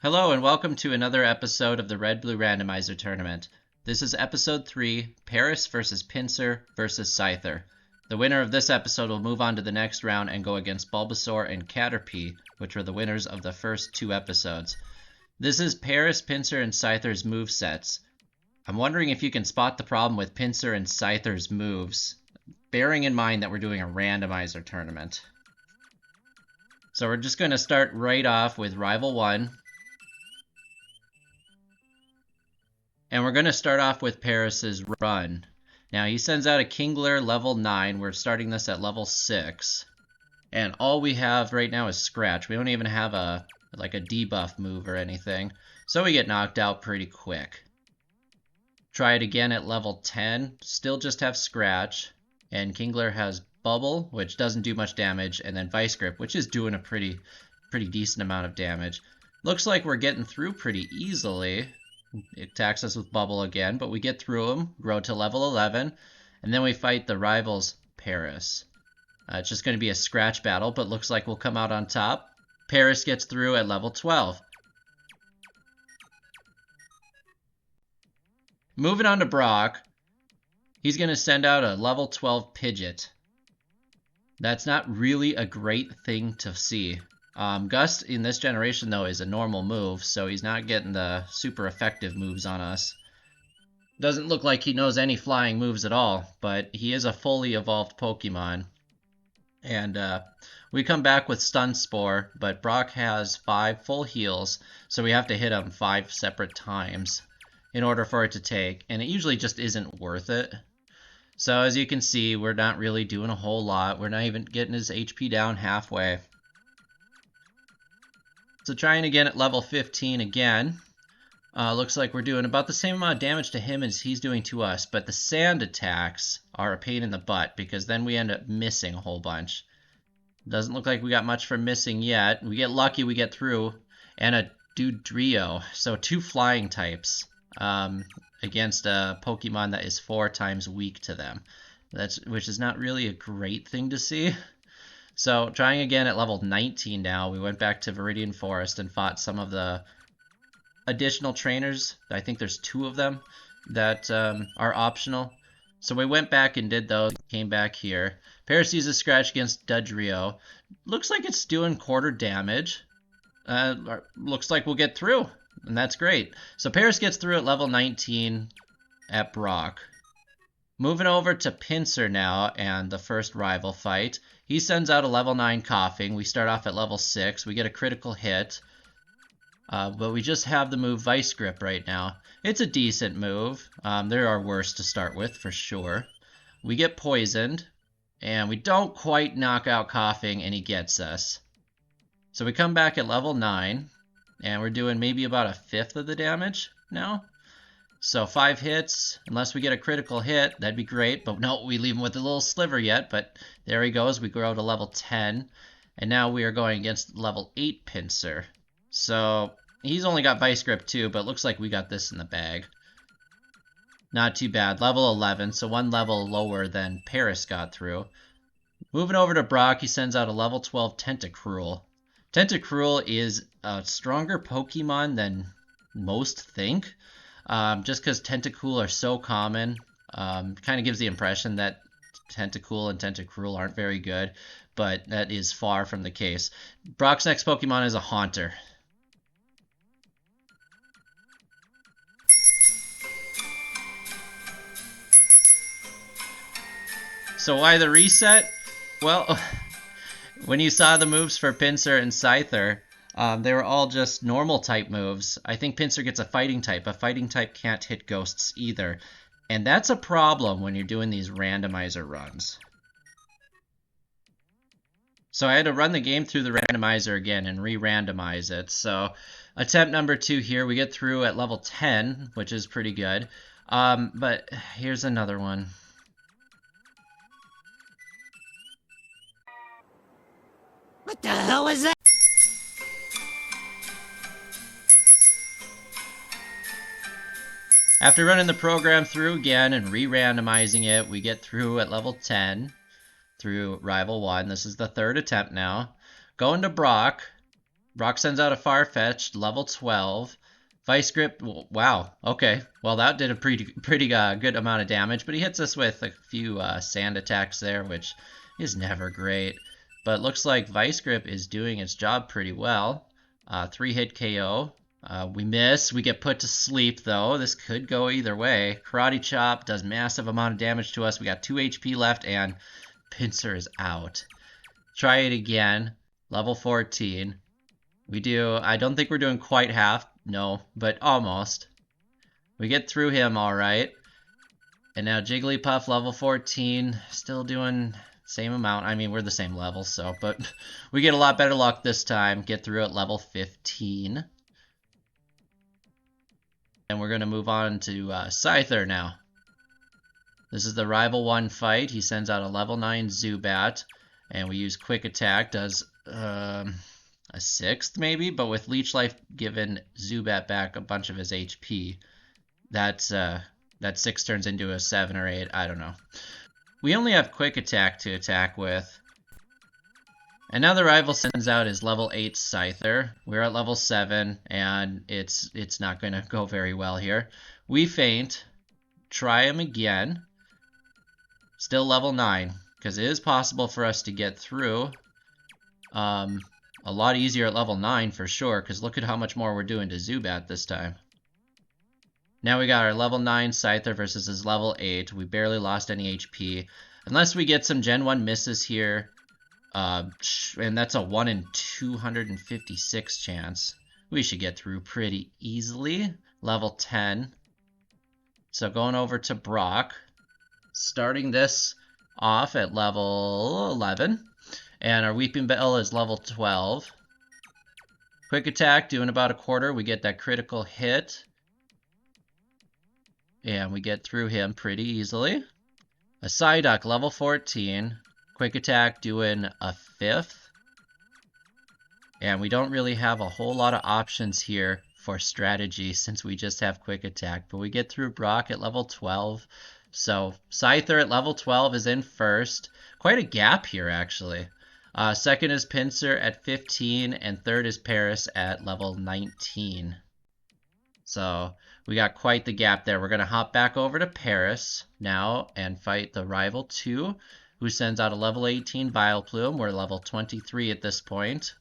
Hello and welcome to another episode of the Red-Blue Randomizer Tournament. This is episode 3, Paris versus Pinsir versus Scyther. The winner of this episode will move on to the next round and go against Bulbasaur and Caterpie, which were the winners of the first 2 episodes. This is Paris, Pinsir, and Scyther's movesets. I'm wondering if you can spot the problem with Pinsir and Scyther's moves, bearing in mind that we're doing a randomizer tournament. So we're just going to start right off with Rival 1. And we're going to start off with Paris's run. Now he sends out a Kingler level 9. We're starting this at level 6. And all we have right now is Scratch. We don't even have a debuff move or anything. So we get knocked out pretty quick. Try it again at level 10. Still just have Scratch. And Kingler has Bubble, which doesn't do much damage. And then Vice Grip, which is doing a pretty decent amount of damage. Looks like we're getting through pretty easily. It attacks us with Bubble again, but we get through him, grow to level 11, and then we fight the rivals, Paris. It's just going to be a scratch battle, but looks like we'll come out on top. Paris gets through at level 12. Moving on to Brock, he's going to send out a level 12 Pidgeot. That's not really a great thing to see. Gust in this generation, though, is a normal move, so he's not getting the super effective moves on us. Doesn't look like he knows any flying moves at all, but he is a fully evolved Pokemon. And we come back with Stun Spore, but Brock has 5 full heals, so we have to hit him 5 separate times in order for it to take, and it usually just isn't worth it. So as you can see, we're not really doing a whole lot. We're not even getting his HP down halfway. So trying again at level 15 again. Looks like we're doing about the same amount of damage to him as he's doing to us, but the sand attacks are a pain in the butt because then we end up missing a whole bunch. Doesn't look like we got much for missing yet. We get lucky, we get through, and a Dudrio. So 2 flying types against a Pokemon that is 4 times weak to them. Which is not really a great thing to see. So trying again at level 19 now, we went back to Viridian Forest and fought some of the additional trainers. I think there's 2 of them that are optional. So we went back and did those, came back here. Paris uses Scratch against Dudrio. Looks like it's doing quarter damage. Looks like we'll get through, and that's great. So Paris gets through at level 19 at Brock. Moving over to Pinsir now and the first rival fight. He sends out a level 9 Coughing. We start off at level 6. We get a critical hit. But we just have the move Vice Grip right now. It's a decent move. There are worse to start with, for sure. We get poisoned. And we don't quite knock out Coughing, and he gets us. So we come back at level 9. And we're doing maybe about a fifth of the damage now. So 5 hits, unless we get a critical hit, that'd be great. But no, we leave him with a little sliver yet. But there he goes. We grow to level 10. And now we are going against level 8 Pinsir. So he's only got Vice Grip too, but looks like we got this in the bag. Not too bad. Level 11, so 1 level lower than Paris got through. Moving over to Brock, he sends out a level 12 Tentacruel. Tentacruel is a stronger Pokemon than most think. Just because Tentacool are so common, kind of gives the impression that Tentacool and Tentacruel aren't very good, but that is far from the case. Brock's next Pokemon is a Haunter. So why the reset? Well, when you saw the moves for Pinsir and Scyther, they were all just normal type moves. I think Pinsir gets a fighting type. A fighting type can't hit ghosts either. And that's a problem when you're doing these randomizer runs. So I had to run the game through the randomizer again and re-randomize it. So attempt number 2 here. We get through at level 10, which is pretty good. But here's another one. What the hell is that? After running the program through again and re-randomizing it, we get through at level 10 through Rival 1. This is the 3rd attempt now. Going to Brock. Brock sends out a Farfetch'd, level 12. Vice Grip, wow, okay. Well, that did a pretty good amount of damage, but he hits us with a few sand attacks there, which is never great. But looks like Vice Grip is doing its job pretty well. 3-hit KO. We miss. We get put to sleep, though. This could go either way. Karate Chop does massive amount of damage to us. We got 2 HP left, and Pinsir is out. Try it again. Level 14. I don't think we're doing quite half, no, but almost. We get through him all right. And now Jigglypuff, level 14, still doing same amount. I mean, we're the same level, so, but we get a lot better luck this time. Get through at level 15. And we're going to move on to Scyther now. This is the Rival 1 fight. He sends out a level 9 Zubat, and we use Quick Attack, does a 6th maybe, but with Leech Life giving Zubat back a bunch of his HP, that 6 turns into a 7 or 8, I don't know. We only have Quick Attack to attack with. And now the Rival sends out his level 8 Scyther. We're at level 7, and it's not going to go very well here. We feint, try him again. Still level 9, because it is possible for us to get through. A lot easier at level 9 for sure, because look at how much more we're doing to Zubat this time. Now we got our level 9 Scyther versus his level 8. We barely lost any HP. Unless we get some Gen 1 misses here, and that's a 1 in 256 chance, we should get through pretty easily. Level 10. So going over to Brock. Starting this off at level 11. And our Weeping Bell is level 12. Quick Attack, doing about a quarter. We get that critical hit. And we get through him pretty easily. A Psyduck, level 14. Quick Attack, doing a 5th. And we don't really have a whole lot of options here for strategy since we just have Quick Attack. But we get through Brock at level 12. So Scyther at level 12 is in first. Quite a gap here, actually. Second is Pinsir at 15, and third is Paris at level 19. So we got quite the gap there. We're going to hop back over to Paris now and fight the Rival 2, who sends out a level 18 Vileplume. We're level 23 at this point.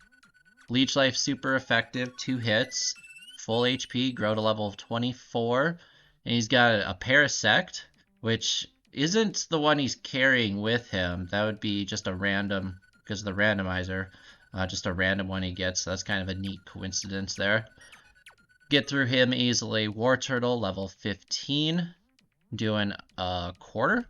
Leech Life super effective, 2 hits. Full HP, grow to level 24. And he's got a Parasect, which isn't the one he's carrying with him. That would be just a random, because of the randomizer, just a random one he gets. So that's kind of a neat coincidence there. Get through him easily. War Turtle, level 15, doing a quarter.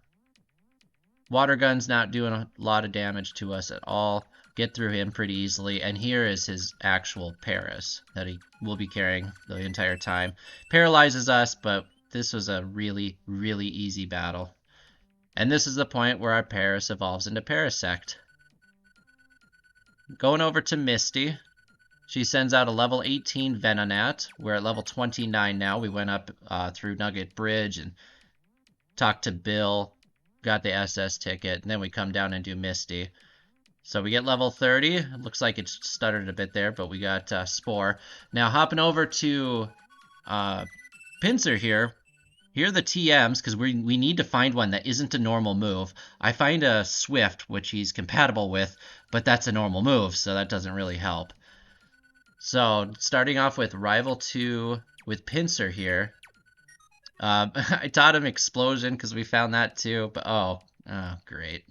Water Gun's not doing a lot of damage to us at all. Get through him pretty easily. And here is his actual Paris that he will be carrying the entire time. Paralyzes us, but this was a really, really easy battle. And this is the point where our Paris evolves into Parasect. Going over to Misty. She sends out a level 18 Venonat. We're at level 29 now. We went up through Nugget Bridge and talked to Bill. Got the SS ticket. And then we come down and do Misty. So we get level 30. It looks like it stuttered a bit there, but we got Spore. Now hopping over to Pinsir here. Here are the TMs, because we need to find one that isn't a normal move. I find a Swift, which he's compatible with, but that's a normal move, so that doesn't really help. So, starting off with Rival 2 with Pinsir here. I taught him Explosion, because we found that too, but oh, great.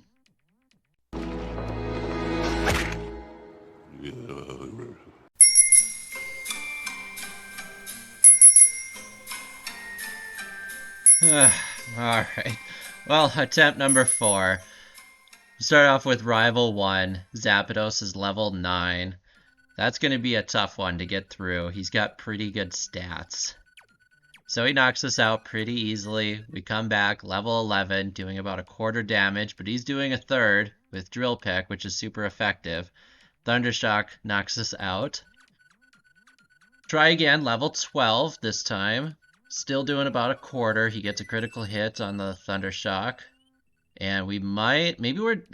Alright. Well, attempt number 4. Start off with Rival 1. Zapdos is level 9. That's going to be a tough one to get through. He's got pretty good stats. So he knocks us out pretty easily. We come back, level 11, doing about a quarter damage, but he's doing a third with Drill Peck, which is super effective. Thundershock knocks us out. Try again, level 12 this time. Still doing about a quarter. He gets a critical hit on the Thundershock. And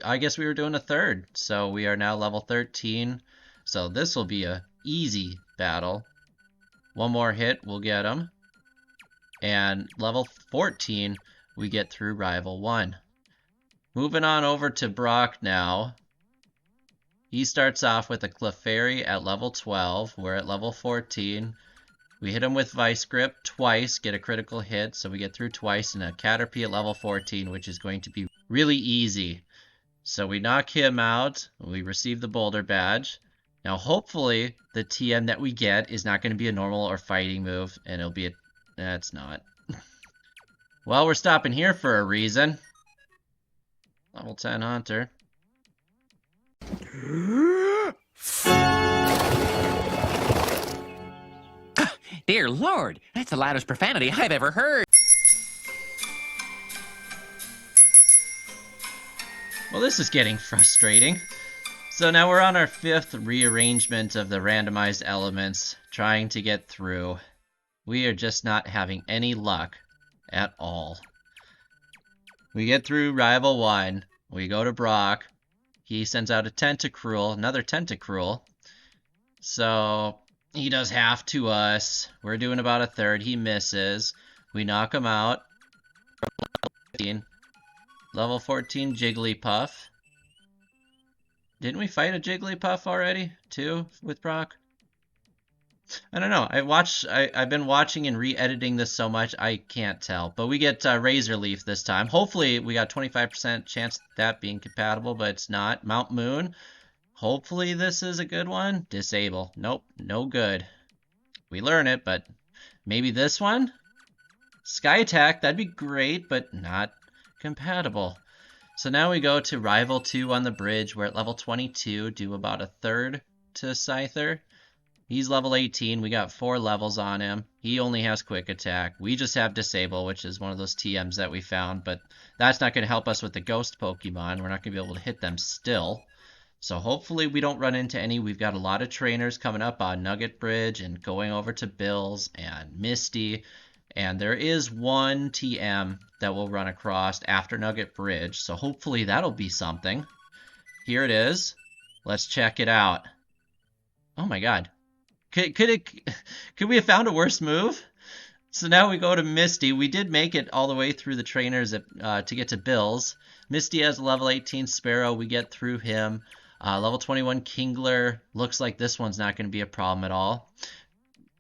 I guess we were doing a third. So we are now level 13. So this will be a easy battle. One more hit, we'll get him. And level 14, we get through Rival 1. Moving on over to Brock now. He starts off with a Clefairy at level 12. We're at level 14. We hit him with Vice Grip twice, get a critical hit, so we get through twice, and a Caterpie at level 14, which is going to be really easy. So we knock him out, we receive the Boulder Badge. Now hopefully the TM that we get is not going to be a normal or fighting move, and it'll be a... That's not. Well, we're stopping here for a reason. Level 10 Hunter. Dear Lord, that's the loudest profanity I've ever heard. Well, this is getting frustrating. So now we're on our 5th rearrangement of the randomized elements, trying to get through. We are just not having any luck at all. We get through Rival 1. We go to Brock. He sends out a Tentacruel, another Tentacruel. So he does half to us. We're doing about a third. He misses. We knock him out. Level 14 Jigglypuff. Didn't we fight a Jigglypuff already, too, with Brock? I don't know. I've been watching and re-editing this so much, I can't tell. But we get Razor Leaf this time. Hopefully, we got 25% chance of that being compatible, but it's not. Mount Moon. Hopefully, this is a good one. Disable. Nope, no good. We learn it, but maybe this one? Sky Attack, that'd be great, but not compatible. So now we go to Rival 2 on the bridge. We're at level 22, do about a third to Scyther. He's level 18. We got 4 levels on him. He only has Quick Attack. We just have Disable, which is one of those TMs that we found, but that's not going to help us with the Ghost Pokemon. We're not going to be able to hit them still. So hopefully we don't run into any. We've got a lot of trainers coming up on Nugget Bridge and going over to Bill's and Misty. And there is one TM that will run across after Nugget Bridge. So hopefully that'll be something. Here it is. Let's check it out. Oh my god. Could we have found a worse move? So now we go to Misty. We did make it all the way through the trainers to get to Bill's. Misty has a level 18 Sparrow. We get through him. Level 21 Kingler. Looks like this one's not going to be a problem at all.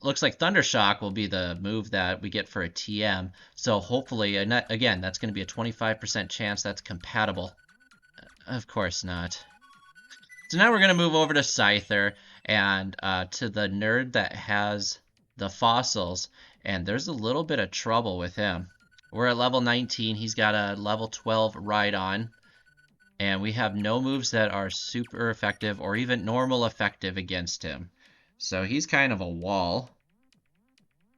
Looks like Thundershock will be the move that we get for a TM. So hopefully, again, that's going to be a 25% chance that's compatible. Of course not. So now we're going to move over to Scyther and to the nerd that has the fossils. And there's a little bit of trouble with him. We're at level 19. He's got a level 12 Rhydon. And we have no moves that are super effective or even normal effective against him. So he's kind of a wall.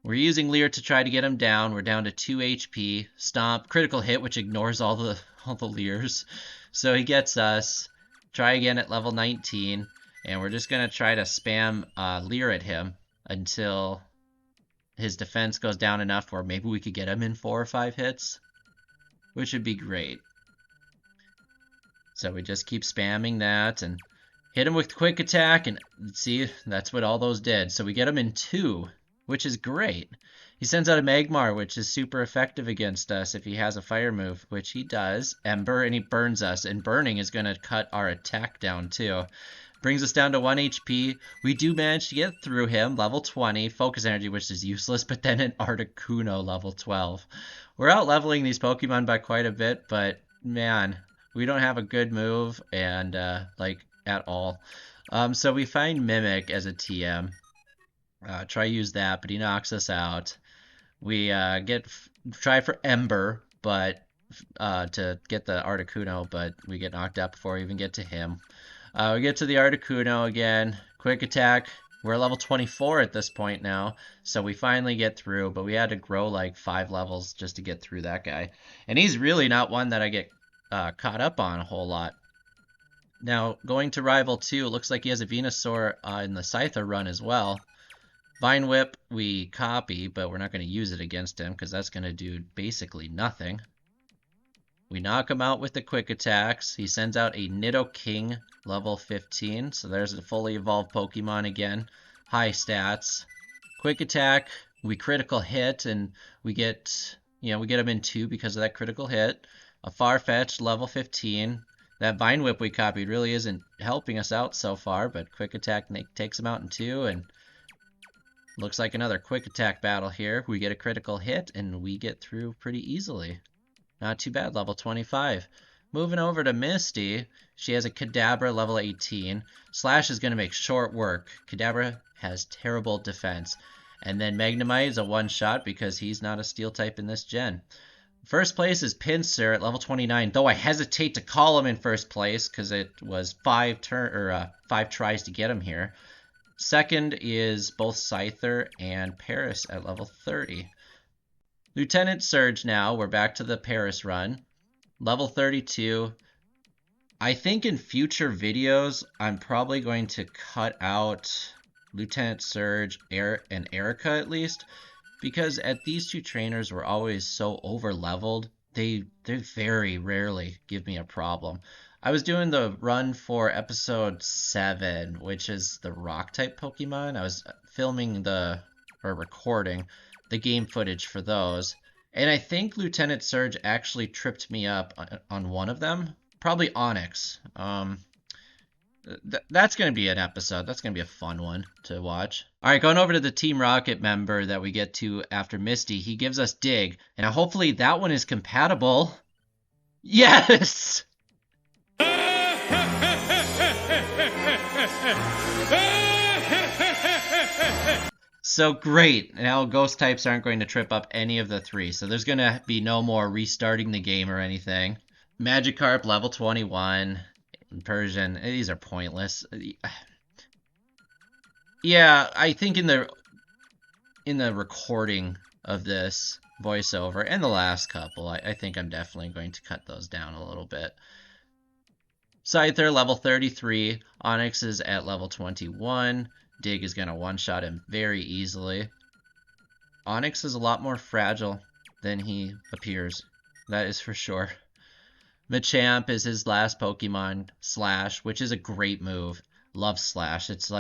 We're using Leer to try to get him down. We're down to 2 HP. Stomp, critical hit, which ignores all the Leers. So he gets us. Try again at level 19. And we're just going to try to spam Leer at him until his defense goes down enough where maybe we could get him in 4 or 5 hits. Which would be great. So we just keep spamming that and hit him with Quick Attack, and see, that's what all those did. So we get him in 2, which is great. He sends out a Magmar, which is super effective against us if he has a fire move, which he does. Ember, and he burns us, and burning is going to cut our attack down too. Brings us down to 1 HP. We do manage to get through him, level 20. Focus Energy, which is useless, but then an Articuno, level 12. We're out leveling these Pokemon by quite a bit, but man, we don't have a good move, and at all. So we find Mimic as a TM. Try use that, but he knocks us out. We try for Ember, but to get the Articuno, but we get knocked out before we even get to him. We get to the Articuno again. Quick Attack. We're level 24 at this point now, so we finally get through, but we had to grow like 5 levels just to get through that guy. And he's really not one that I get caught up on a whole lot. Now, going to Rival 2, it looks like he has a Venusaur in the Scyther run as well. Vine Whip, we copy, but we're not going to use it against him because that's going to do basically nothing. We knock him out with the Quick Attacks. He sends out a Nidoking, level 15, so there's a fully evolved Pokemon again. high stats. Quick attack, we critical hit, and we get, we get him in 2 because of that critical hit. A Farfetch'd, level 15. That Vine Whip we copied really isn't helping us out so far, but quick attack takes him out in 2, and looks like another quick attack battle here. We get a critical hit, and we get through pretty easily. Not too bad, level 25. Moving over to Misty, she has a Kadabra level 18. Slash is going to make short work. Kadabra has terrible defense. And then Magnemite is a one-shot because he's not a steel type in this gen. First place is Pinsir at level 29, though I hesitate to call him in first place because it was 5 tries to get him here. Second is both Scyther and Paris at level 30. Lieutenant Surge now, we're back to the Paris run. Level 32. I think in future videos, I'm probably going to cut out Lieutenant Surge and Erica at least, because at these 2 trainers were always so over-leveled, they very rarely give me a problem. I was doing the run for episode 7, which is the rock-type Pokemon. I was recording the game footage for those. And I think Lieutenant Surge actually tripped me up on one of them. Probably Onix. That's going to be an episode. That's going to be a fun one to watch. All right, going over to the Team Rocket member that we get to after Misty. He gives us Dig. And hopefully that one is compatible. Yes! So great. Now ghost types aren't going to trip up any of the 3. So there's going to be no more restarting the game or anything. Magikarp level 21. Persian, these are pointless. Yeah, I think in the recording of this voiceover and the last couple, I think I'm definitely going to cut those down a little bit. Scyther level 33, Onix is at level 21. Dig is going to one-shot him very easily. Onix is a lot more fragile than he appears. That is for sure. Machamp is his last Pokemon, Slash, which is a great move. Love Slash. It's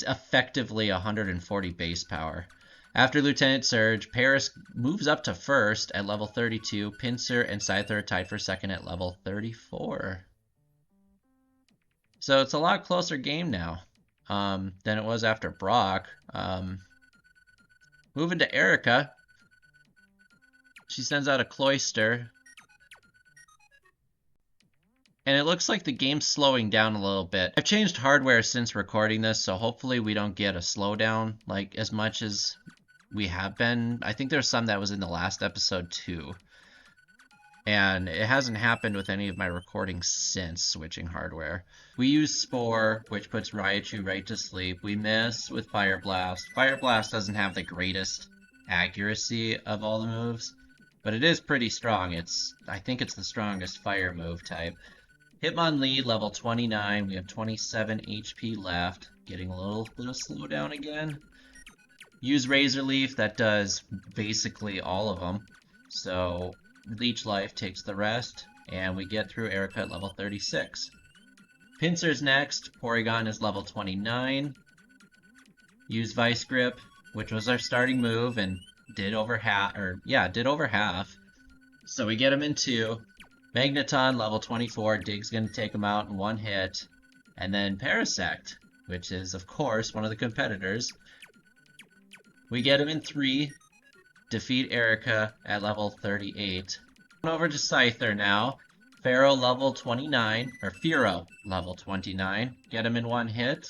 effectively 140 base power. After Lieutenant Surge, Paris moves up to first at level 32. Pinsir and Scyther are tied for second at level 34. So it's a lot closer game now than it was after Brock. Moving to Erica. She sends out a Cloyster. And it looks like the game's slowing down a little bit. I've changed hardware since recording this, so hopefully we don't get a slowdown like as much as we have been. I think there's some that was in the last episode too. And it hasn't happened with any of my recordings since switching hardware. We use Spore, which puts Raichu right to sleep. We miss with Fire Blast. Fire Blast doesn't have the greatest accuracy of all the moves, but it is pretty strong. I think it's the strongest fire move type. Hitmonlee, level 29. We have 27 HP left. Getting a little slowdown again. Use Razor Leaf. That does basically all of them. So Leech Life takes the rest. And we get through Erica at level 36. Pinsir's next. Porygon is level 29. Use Vice Grip, which was our starting move, and did over half. So we get him in 2. Magneton, level 24, Dig's going to take him out in 1 hit. And then Parasect, which is, of course, one of the competitors. We get him in 3, defeat Erica at level 38. Over to Scyther now. Pharaoh, level 29, or Fearow, level 29. Get him in 1 hit.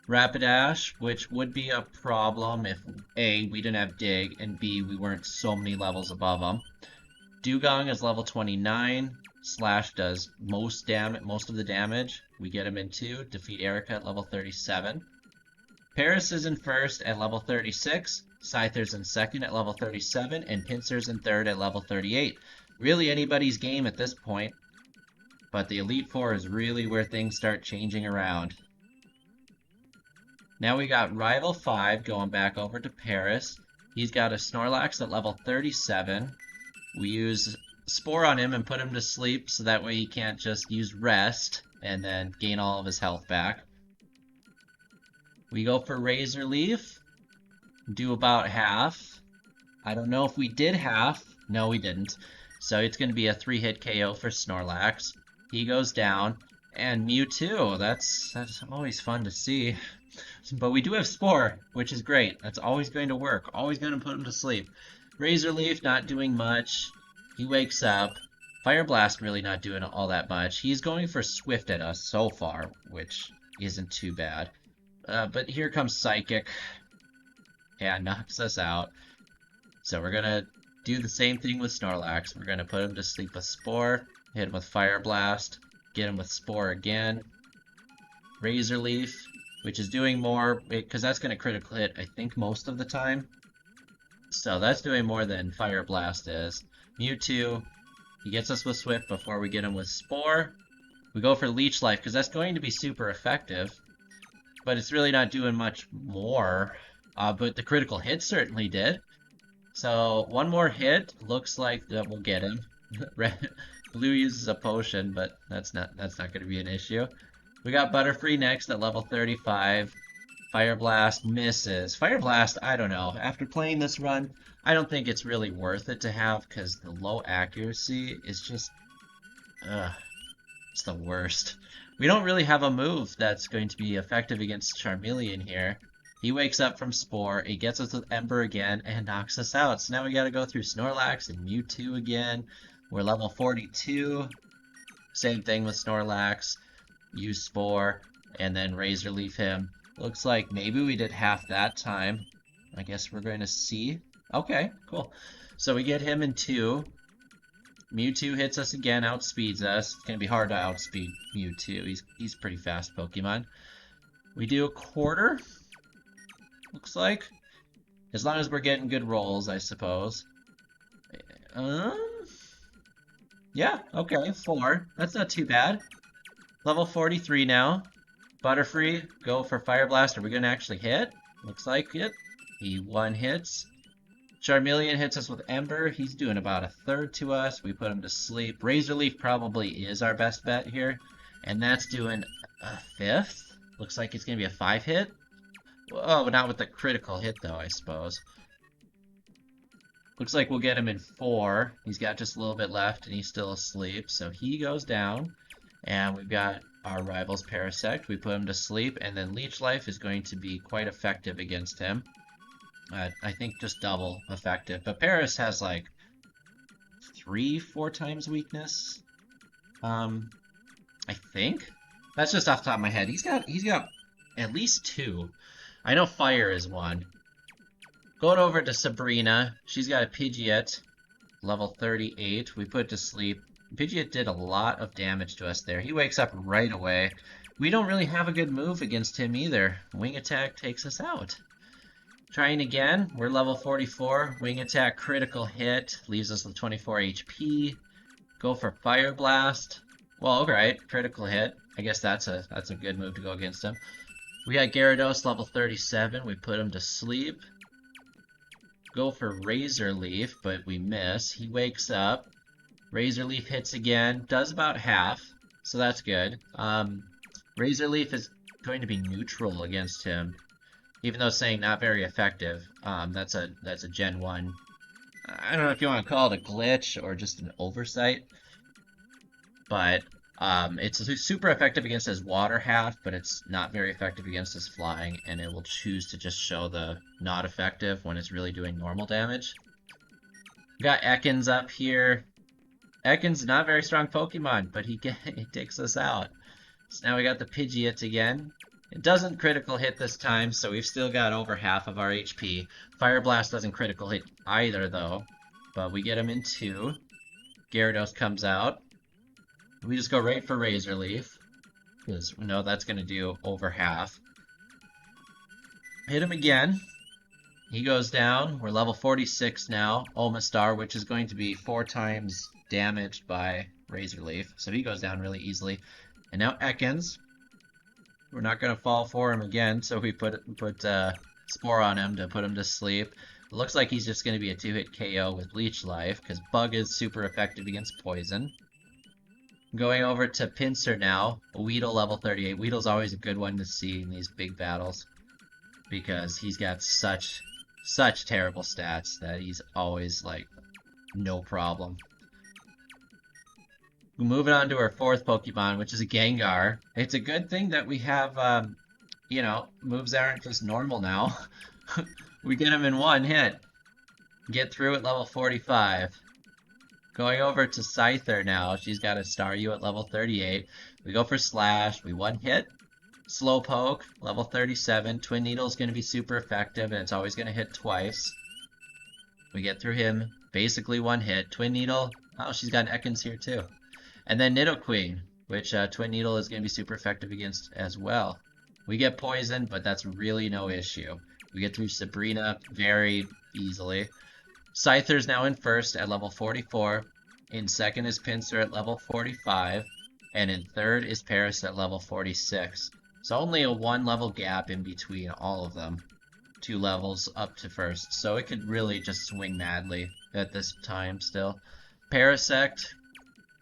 Rapidash, which would be a problem if A, we didn't have Dig, and B, we weren't so many levels above him. Dugong is level 29. Slash does most of the damage. We get him in 2. Defeat Erica at level 37. Paris is in first at level 36. Scyther's in second at level 37. And Pinsir's in third at level 38. Really anybody's game at this point. But the Elite Four is really where things start changing around. Now we got Rival 5 going back over to Paris. He's got a Snorlax at level 37. We use Spore on him and put him to sleep so that way he can't just use Rest and then gain all of his health back. We go for Razor Leaf. Do about half. I don't know if we did half. No, we didn't. So it's going to be a 3-hit KO for Snorlax. He goes down. And Mewtwo. That's always fun to see. But we do have Spore, which is great. That's always going to work. Always going to put him to sleep. Razor Leaf not doing much. He wakes up. Fire Blast really not doing all that much. He's going for Swift at us so far, which isn't too bad. But here comes Psychic. Yeah, knocks us out. So we're going to do the same thing with Snorlax. We're going to put him to sleep with Spore. Hit him with Fire Blast. Get him with Spore again. Razor Leaf, which is doing more, because that's going to critical hit, I think, most of the time. So that's doing more than Fire Blast is. Mewtwo, he gets us with Swift before we get him with Spore. We go for Leech Life, because that's going to be super effective. But it's really not doing much more. But the critical hit certainly did. So one more hit, looks like that will get him. Blue uses a potion, but that's not going to be an issue. We got Butterfree next at level 35. Fire Blast misses. Fire Blast, I don't know. After playing this run, I don't think it's really worth it to have because the low accuracy is just... it's the worst. We don't really have a move that's going to be effective against Charmeleon here. He wakes up from Spore, he gets us with Ember again, and knocks us out. So now we gotta go through Snorlax and Mewtwo again. We're level 42. Same thing with Snorlax. Use Spore, and then Razor Leaf him. Looks like maybe we did half that time. I guess we're going to see. Okay, cool. So we get him in 2. Mewtwo hits us again, outspeeds us. It's going to be hard to outspeed Mewtwo. He's pretty fast Pokemon. We do a quarter. Looks like. As long as we're getting good rolls, I suppose. Yeah, okay, 4. That's not too bad. Level 43 now. Butterfree, go for Fire Blast. Are we going to actually hit? Looks like it. He 1 hits. Charmeleon hits us with Ember. He's doing about a third to us. We put him to sleep. Razor Leaf probably is our best bet here. And that's doing a 5th. Looks like it's going to be a 5-hit. Oh, not with the critical hit, though, I suppose. Looks like we'll get him in 4. He's got just a little bit left, and he's still asleep. So he goes down. And we've got our rival's Parasect. We put him to sleep, and then Leech Life is going to be quite effective against him. I think just double effective. But Paras has like 3-4 times weakness. I think. That's just off the top of my head. He's got at least 2. I know Fire is 1. Going over to Sabrina. She's got a Pidgeot, level 38. We put to sleep. Pidgeot did a lot of damage to us there. He wakes up right away. We don't really have a good move against him either. Wing Attack takes us out. Trying again. We're level 44. Wing Attack critical hit. Leaves us with 24 HP. Go for Fire Blast. Well, alright. Critical hit. I guess that's a good move to go against him. We got Gyarados level 37. We put him to sleep. Go for Razor Leaf, but we miss. He wakes up. Razor Leaf hits again, does about half, so that's good. Razor Leaf is going to be neutral against him, even though saying not very effective. That's a Gen 1. I don't know if you want to call it a glitch or just an oversight, but it's super effective against his water half, but it's not very effective against his flying, and it will choose to just show the not effective when it's really doing normal damage. We got Ekans up here. Ekans, not very strong Pokemon, but he takes us out. So now we got the Pidgeot again. It doesn't critical hit this time, so we've still got over half of our HP. Fire Blast doesn't critical hit either, though. But we get him in 2. Gyarados comes out. We just go right for Razor Leaf, because we know that's going to do over half. Hit him again. He goes down. We're level 46 now. Omastar, which is going to be 4 times damaged by Razor Leaf. So he goes down really easily. And now Ekans. We're not going to fall for him again, so we put Spore on him to put him to sleep. It looks like he's just going to be a 2-hit KO with Leech Life, because Bug is super effective against Poison. Going over to Pinsir now. Weedle level 38. Weedle's always a good one to see in these big battles. because he's got such terrible stats that he's always like no problem. Moving on to our fourth Pokemon, which is a Gengar. It's a good thing that we have, you know, moves that aren't just normal now. We get him in one hit. Get through at level 45. Going over to Scyther now. She's got a Staryu at level 38. We go for Slash. We one hit. Slowpoke, level 37. Twin Needle is going to be super effective, and it's always going to hit twice. We get through him. Basically one hit. Twin Needle. Oh, she's got an Ekans here too. And then Nidoqueen, which Twin Needle is going to be super effective against as well. We get poisoned, but that's really no issue. We get through Sabrina very easily. Scyther's now in first at level 44. In second is Pinsir at level 45. And in third is Parasect at level 46. So only a 1 level gap in between all of them. 2 levels up to first. So it could really just swing madly at this time still. Parasect,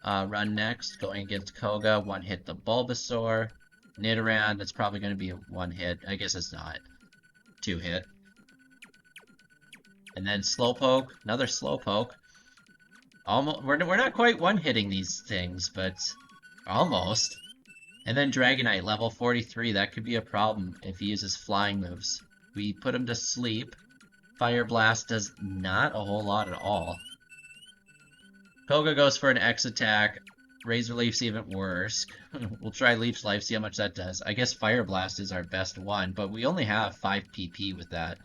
run next, going against Koga. One hit the Bulbasaur. Nidoran, that's probably going to be a 1 hit. I guess it's not. 2 hit. And then Slowpoke, another Slowpoke. Almost, we're not quite one-hitting these things, but almost. And then Dragonite, level 43. That could be a problem if he uses flying moves. We put him to sleep. Fire Blast does not a whole lot at all. Koga goes for an X attack. Razor Leaf's even worse. We'll try Leech Life, see how much that does. I guess Fire Blast is our best one, but we only have 5 PP with that.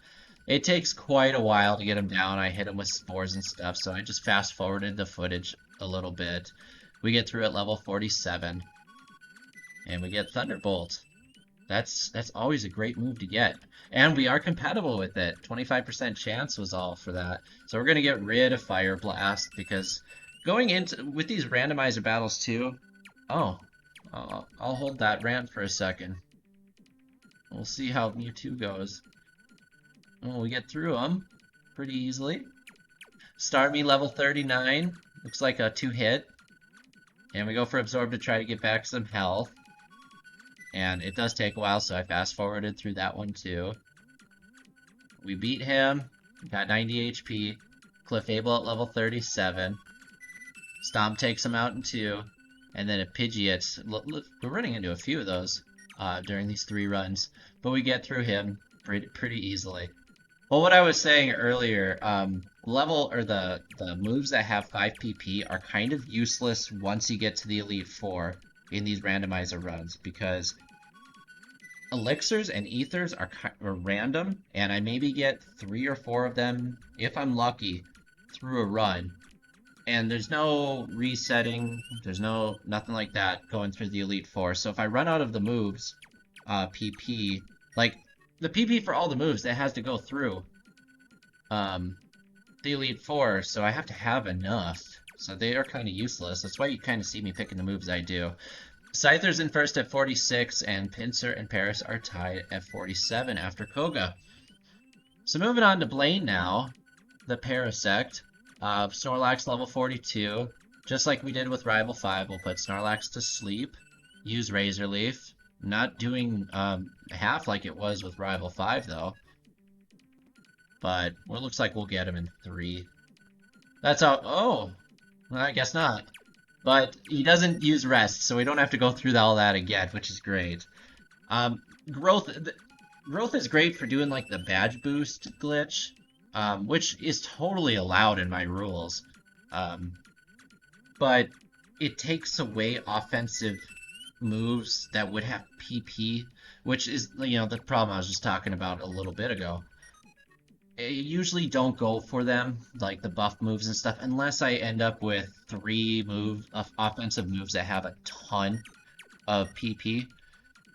It takes quite a while to get him down. I hit him with spores and stuff, so I just fast forwarded the footage a little bit. We get through at level 47. And we get Thunderbolt. That's always a great move to get. And we are compatible with it. 25% chance was all for that. So we're going to get rid of Fire Blast because going into with these randomizer battles too. Oh, I'll hold that rant for a second. We'll see how Mewtwo goes. Oh, we get through them pretty easily. Starmie level 39. Looks like a 2-hit. And we go for Absorb to try to get back some health. And it does take a while, so I fast forwarded through that one too. We beat him. Got 90 HP. Clefable at level 37. Stomp takes him out in 2. And then a Pidgeot. We're running into a few of those during these 3 runs. But we get through him pretty easily. Well, what I was saying earlier, the moves that have 5 PP are kind of useless once you get to the Elite Four in these randomizer runs, because elixirs and ethers are random, and I maybe get 3 or 4 of them, if I'm lucky, through a run. And there's no resetting, there's nothing like that going through the Elite Four. So if I run out of the moves, PP, like, the PP for all the moves, that has to go through the Elite Four, so I have to have enough. So they are kind of useless. That's why you kind of see me picking the moves I do. Scyther's in first at 46, and Pinsir and Paris are tied at 47 after Koga. So moving on to Blaine now, the Parasect. Snorlax level 42. Just like we did with Rival 5, we'll put Snorlax to sleep. Use Razor Leaf. Not doing half like it was with Rival 5, though. But it looks like we'll get him in 3. That's all. Oh! Well, I guess not. But he doesn't use Rest, so we don't have to go through all that again, which is great. Growth is great for doing, like, the badge boost glitch, which is totally allowed in my rules. But it takes away offensive moves that would have PP, which is, you know, the problem I was just talking about a little bit ago. I usually don't go for them, like the buff moves and stuff, unless I end up with 3 offensive moves that have a ton of PP.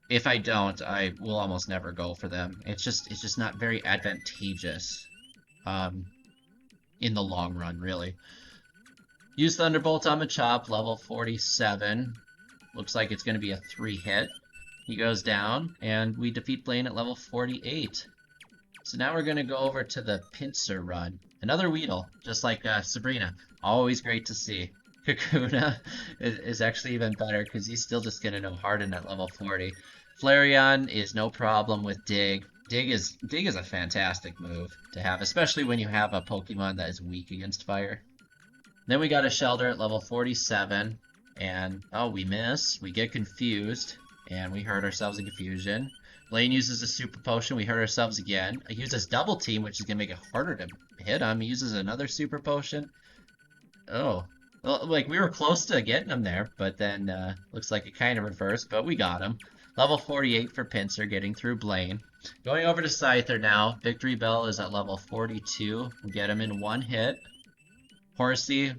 If I don't, I will almost never go for them. It's just not very advantageous in the long run, really. Use Thunderbolt on Machop, level 47. Looks like it's going to be a 3-hit. He goes down, and we defeat Blaine at level 48. So now we're going to go over to the Pinsir run. Another Weedle, just like Sabrina. Always great to see. Kakuna is actually even better, because he's still just going to know Harden at level 40. Flareon is no problem with Dig. Dig is a fantastic move to have, especially when you have a Pokemon that is weak against fire. Then we got a Shelter at level 47, and oh, we miss. We get confused, and we hurt ourselves in confusion. Blaine uses a Super Potion, we hurt ourselves again. He uses Double Team, which is going to make it harder to hit him. He uses another Super Potion. Oh, well, like, we were close to getting him there, but then looks like it kind of reversed, but we got him. Level 48 for Pinsir, getting through Blaine. Going over to Scyther now. Victory Bell is at level 42. We get him in one hit. Horsey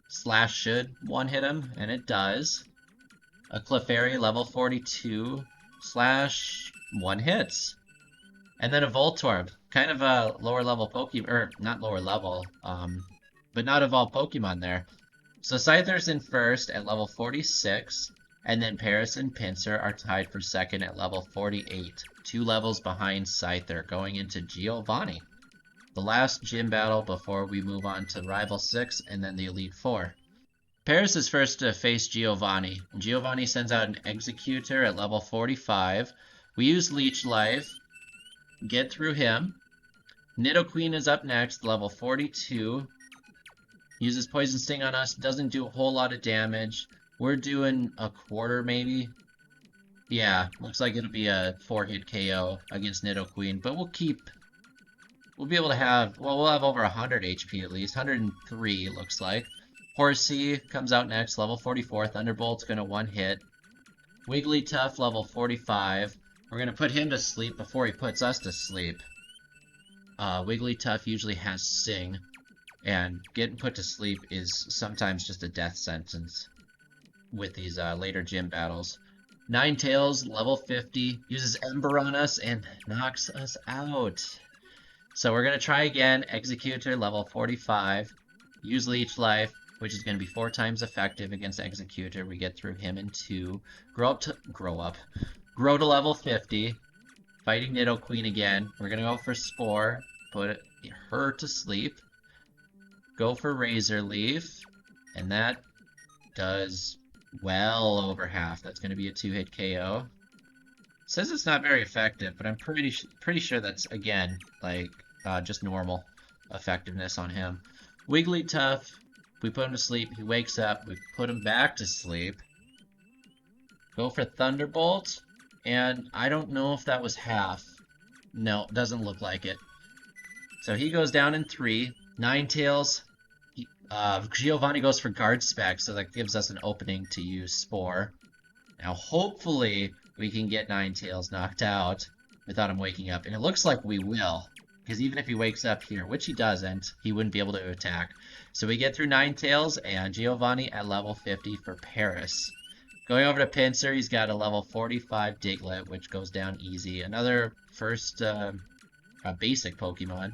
Slash should one hit him, and it does. A Clefairy level 42. Slash one hits. And then a Voltorb. Kind of a lower level Pokemon, or not lower level, but not evolved Pokemon there. So Scyther's in first at level 46. And then Paris and Pinsir are tied for second at level 48. 2 levels behind Scyther, going into Giovanni. The last gym battle before we move on to Rival 6 and then the Elite 4. Paris is first to face Giovanni. Giovanni sends out an Executor at level 45. We use Leech Life. Get through him. Nidoqueen is up next, level 42. Uses Poison Sting on us, doesn't do a whole lot of damage. We're doing a quarter, maybe. Yeah, looks like it'll be a 4-hit KO against Nidoqueen, but we'll be able to have, well, we'll have over 100 HP at least. 103, looks like. Horsey comes out next, level 44. Thunderbolt's gonna one-hit. Wigglytuff, level 45. We're gonna put him to sleep before he puts us to sleep. Wigglytuff usually has Sing, and getting put to sleep is sometimes just a death sentence with these later gym battles. Ninetales, level 50, uses Ember on us and knocks us out. So we're going to try again. Executor, level 45. Use Leech Life, which is going to be 4 times effective against Executor. We get through him in 2. Grow to level 50. Fighting Nidoqueen again. We're going to go for Spore. Put her to sleep. Go for Razor Leaf. And that does well over half. That's going to be a 2-hit KO. It says it's not very effective, but I'm pretty sure that's, again, like, just normal effectiveness on him. Wigglytuff, we put him to sleep, he wakes up, we put him back to sleep. Go for Thunderbolt, and I don't know if that was half. No, doesn't look like it. So he goes down in 3. Ninetales, Giovanni goes for Guard Spec, so that gives us an opening to use Spore. Now, hopefully, we can get Ninetales knocked out without him waking up. And it looks like we will, because even if he wakes up here, which he doesn't, he wouldn't be able to attack. So we get through Ninetales and Giovanni at level 50 for Paris. Going over to Pinsir, he's got a level 45 Diglett, which goes down easy. Another first basic Pokemon.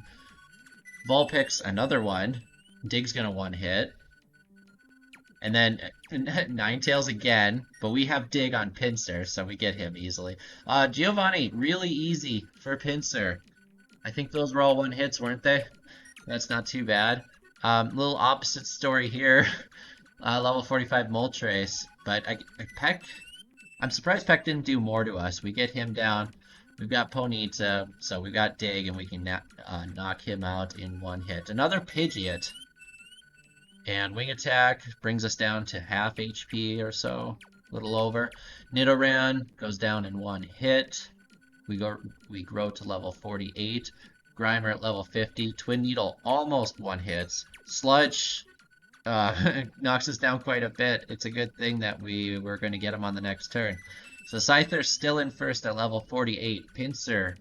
Vulpix, another one. Dig's gonna one-hit. And then Ninetales again, but we have Dig on Pinsir, so we get him easily. Giovanni, really easy for Pinsir. I think those were all one-hits, weren't they? That's not too bad. Little opposite story here. Level 45 Moltres, but Peck... I'm surprised Peck didn't do more to us. We get him down. We've got Ponyta, so we've got Dig, and we can knock him out in one hit. Another Pidgeot. And Wing Attack brings us down to half HP or so, a little over. Nidoran goes down in one hit. We grow to level 48. Grimer at level 50. Twin Needle almost one hits. Sludge knocks us down quite a bit. It's a good thing that we were going to get him on the next turn. So Scyther's still in first at level 48. Pinsir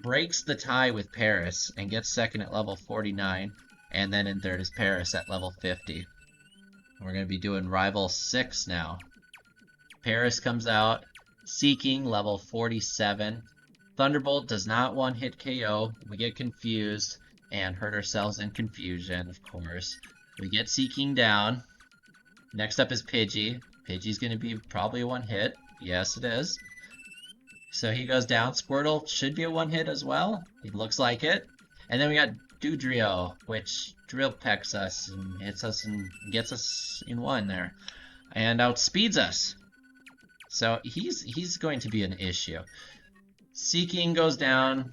breaks the tie with Paris and gets second at level 49. And then in third is Paris at level 50. We're going to be doing Rival 6 now. Paris comes out, Seeking, level 47. Thunderbolt does not one-hit KO. We get confused and hurt ourselves in confusion, of course. We get Seeking down. Next up is Pidgey. Pidgey's going to be probably a one-hit. Yes, it is. So he goes down. Squirtle should be a one-hit as well. It looks like it. And then we got Dudrio, which drill pecks us and hits us and gets us in one there, and outspeeds us. So he's going to be an issue. Seeking goes down.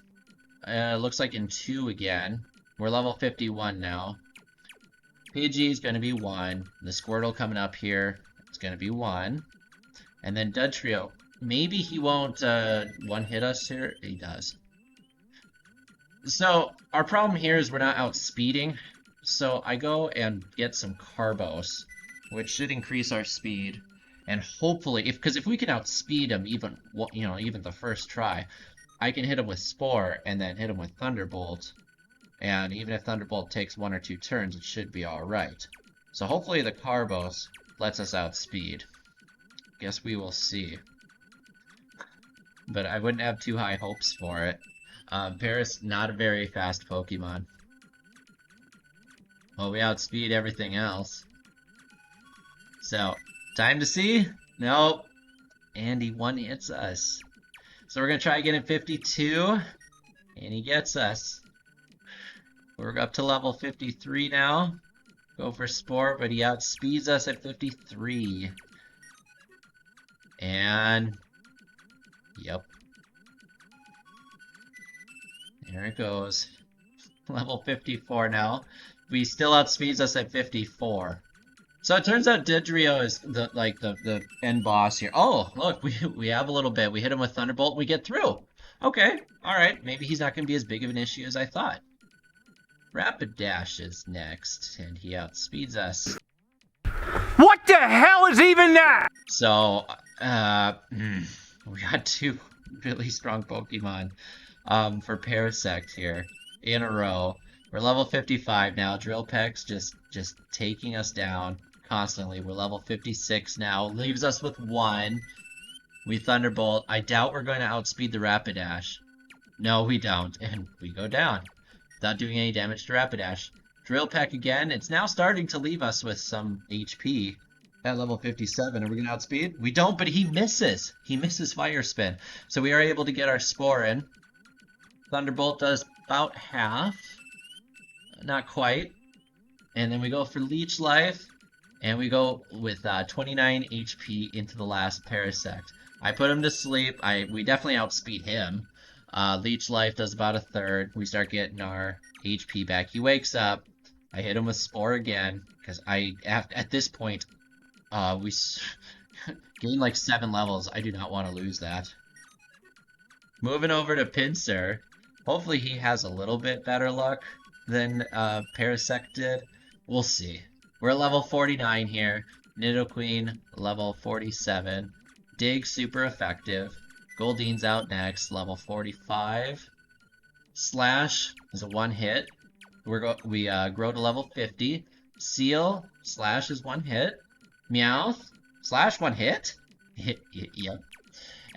Looks like in 2 again. We're level 51 now. Pidgey is going to be 1. The Squirtle coming up here, it's going to be 1. And then Dudrio. Maybe he won't one-hit us here. He does. So, our problem here is we're not outspeeding. So, I go and get some Carbos, which should increase our speed. And hopefully, because if we can outspeed him even, even the first try, I can hit him with Spore and then hit him with Thunderbolt. And even if Thunderbolt takes 1 or 2 turns, it should be alright. So hopefully the Carbos lets us outspeed. Guess we will see. But I wouldn't have too high hopes for it. Paris, not a very fast Pokemon. Well, we outspeed everything else. So, time to see? Nope. And he one-hits us. So we're going to try again at 52. And he gets us. We're up to level 53 now. Go for Spore, but he outspeeds us at 53. And... Yep. There it goes. Level 54 now. He still outspeeds us at 54. So it turns out Dudrio is the end boss here. Oh, look, we have a little bit. We hit him with Thunderbolt and we get through. Okay, alright. Maybe he's not going to be as big of an issue as I thought. Rapid Dash is next, and he outspeeds us. What the hell is even that? So, we got 2 really strong Pokemon for Parasect here in a row. We're level 55 now. Drill Peck's just taking us down constantly. We're level 56 now. Leaves us with 1. We Thunderbolt. I doubt we're going to outspeed the Rapidash. No, we don't. And we go down without doing any damage to Rapidash. Drill Peck again. It's now starting to leave us with some HP. At level 57, are we going to outspeed? We don't, but he misses. He misses Fire Spin. So we are able to get our Spore in. Thunderbolt does about half. Not quite. And then we go for Leech Life. And we go with 29 HP into the last Parasect. I put him to sleep. We definitely outspeed him. Leech Life does about a third. We start getting our HP back. He wakes up. I hit him with Spore again. Because at this point... we gained like 7 levels. I do not want to lose that. Moving over to Pinsir. Hopefully he has a little bit better luck than Parasect did. We'll see. We're level 49 here. Nidoqueen, level 47. Dig, super effective. Goldine's out next, level 45. Slash is a 1-hit. We grow to level 50. Seal, Slash is 1-hit. Meowth, Slash 1-hit? Yep.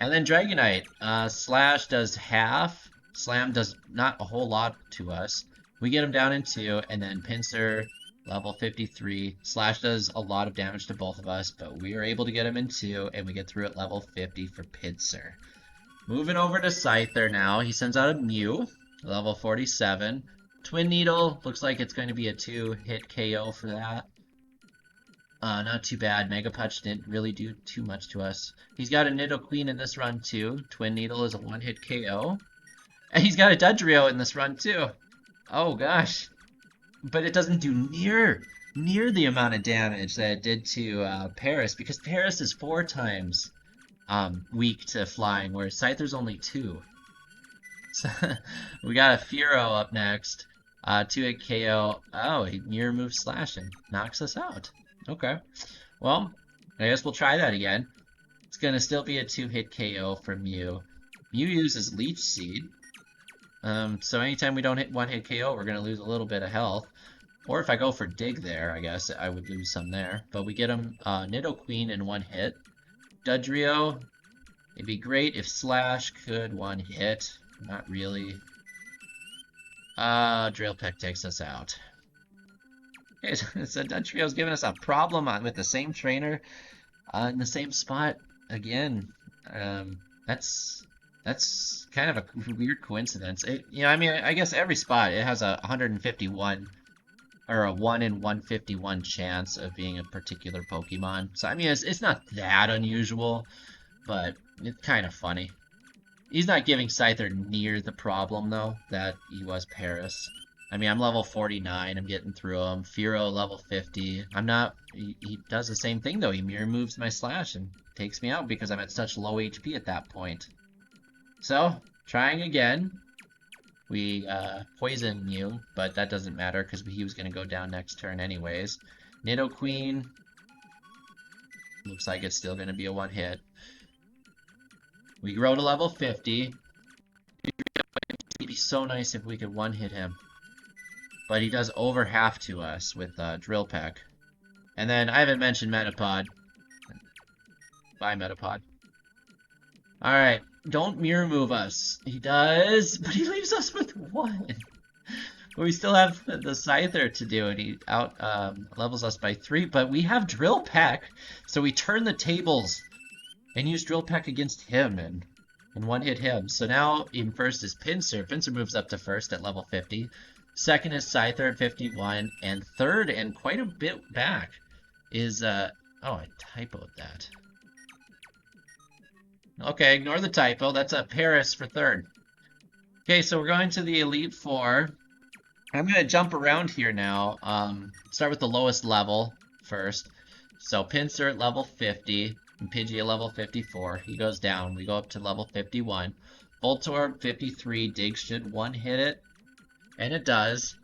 And then Dragonite, Slash does half, Slam does not a whole lot to us. We get him down in 2, and then Pinsir, level 53. Slash does a lot of damage to both of us, but we are able to get him in 2, and we get through at level 50 for Pinsir. Moving over to Scyther now, he sends out a Mew, level 47. Twin Needle, looks like it's going to be a 2-hit KO for that. Not too bad. Mega Punch didn't really do too much to us. He's got a Nidoqueen in this run too. Twin Needle is a 1-hit KO. And he's got a Dudrio in this run too. Oh gosh. But it doesn't do near the amount of damage that it did to Paris, because Paris is 4 times weak to flying, whereas Scyther's only 2. So we got a Fearow up next. 2-hit KO. Oh, he mirror moves Slash and knocks us out. Okay, well, I guess we'll try that again. It's going to still be a 2-hit KO from Mew. Mew uses Leech Seed. So anytime we don't hit 1-hit KO, we're going to lose a little bit of health. Or if I go for Dig there, I guess I would lose some there. But we get him Nidoqueen in 1 hit. Dudrio, it'd be great if Slash could 1-hit. Not really. Drill Peck takes us out. So Dudrio's giving us a problem with the same trainer in the same spot again. That's kind of a weird coincidence. I mean, I guess every spot it has a 151 or a 1 in 151 chance of being a particular Pokemon. So I mean, it's not that unusual, but it's kind of funny. He's not giving Scyther near the problem, though, that he was Paris. I mean, I'm level 49, I'm getting through him. Firo level 50. I'm not... He does the same thing, though. He mirror moves my slash and takes me out because I'm at such low HP at that point. So, trying again. We poison you, but that doesn't matter because he was going to go down next turn anyways. Nidoqueen. Looks like it's still going to be a one-hit. We grow to level 50. It'd be so nice if we could one-hit him. But he does over half to us with Drill Peck. And then I haven't mentioned Metapod. Bye, Metapod. Alright, don't mirror move us. He does, but he leaves us with one. But we still have the Scyther to do, and he out levels us by 3. But we have Drill Peck, so we turn the tables and use Drill Peck against him and one-hit him. So now in first is Pinsir. Pinsir moves up to first at level 50. Second is Scyther at 51. And third, and quite a bit back, is... oh, I typoed that. Okay, ignore the typo. That's a Paris for third. Okay, so we're going to the Elite Four. I'm going to jump around here now. Start with the lowest level first. So Pinsir at level 50. And Pidgey at level 54. He goes down. We go up to level 51. Voltorb 53. Dig should one-hit it. And it does.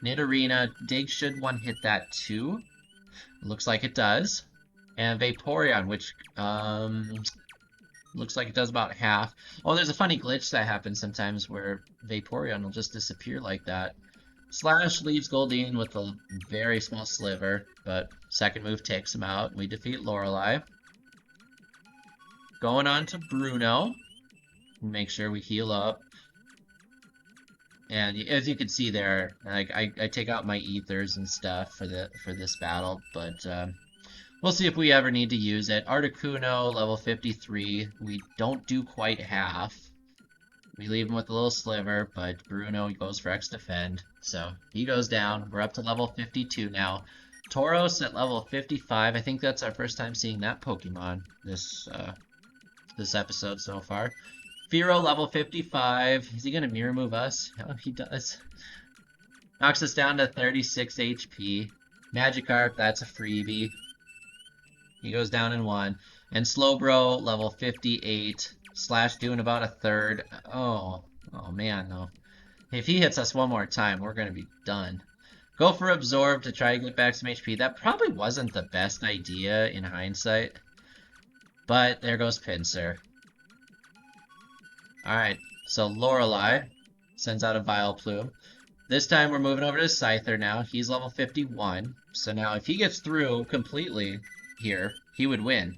Nidorina. Dig should one-hit that too. Looks like it does. And Vaporeon, which looks like it does about half. Oh, there's a funny glitch that happens sometimes where Vaporeon will just disappear like that. Slash leaves Goldeen with a very small sliver, but second move takes him out. We defeat Lorelei. Going on to Bruno. Make sure we heal up. And as you can see there, like I take out my ethers and stuff for this battle, but we'll see if we ever need to use it. Articuno, level 53. We don't do quite half. We leave him with a little sliver, but Bruno goes for X defend. So he goes down. We're up to level 52 now. Tauros at level 55. I think that's our first time seeing that Pokemon this episode so far. Firo level 55. Is he going to mirror move us? Oh, he does. Knocks us down to 36 HP. Magikarp, that's a freebie. He goes down in 1. And Slowbro, level 58. Slash doing about a third. Oh man, no. If he hits us one more time, we're going to be done. Go for Absorb to try to get back some HP. That probably wasn't the best idea in hindsight. But there goes Pinsir. Alright, so Lorelei sends out a Vileplume. This time we're moving over to Scyther now. He's level 51. So now if he gets through completely here, he would win.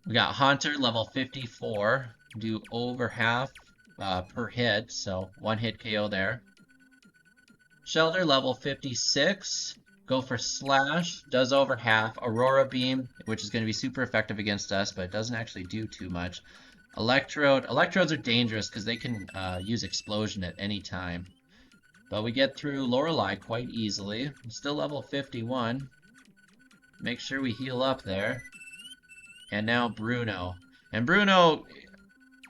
We got Haunter, level 54. Do over half per hit, so one hit KO there. Shelter, level 56. Go for Slash. Does over half. Aurora Beam, which is going to be super effective against us, but it doesn't actually do too much. Electrode. Electrodes are dangerous because they can use Explosion at any time. But we get through Lorelei quite easily. Still level 51. Make sure we heal up there. And now Bruno. And Bruno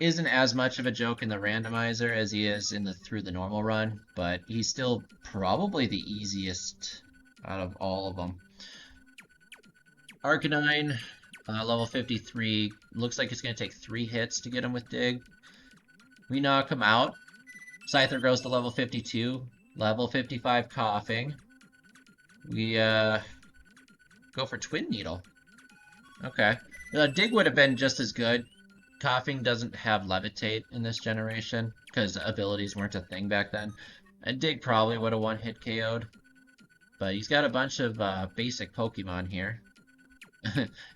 isn't as much of a joke in the randomizer as he is in through the normal run, but he's still probably the easiest out of all of them. Arcanine, level 53. Looks like it's going to take 3 hits to get him with Dig. We knock him out. Scyther grows to level 52. Level 55 Coughing. We go for Twin Needle. Okay. Dig would have been just as good. Coughing doesn't have Levitate in this generation, because abilities weren't a thing back then. And Dig probably would have one-hit KO'd. But he's got a bunch of basic Pokemon here.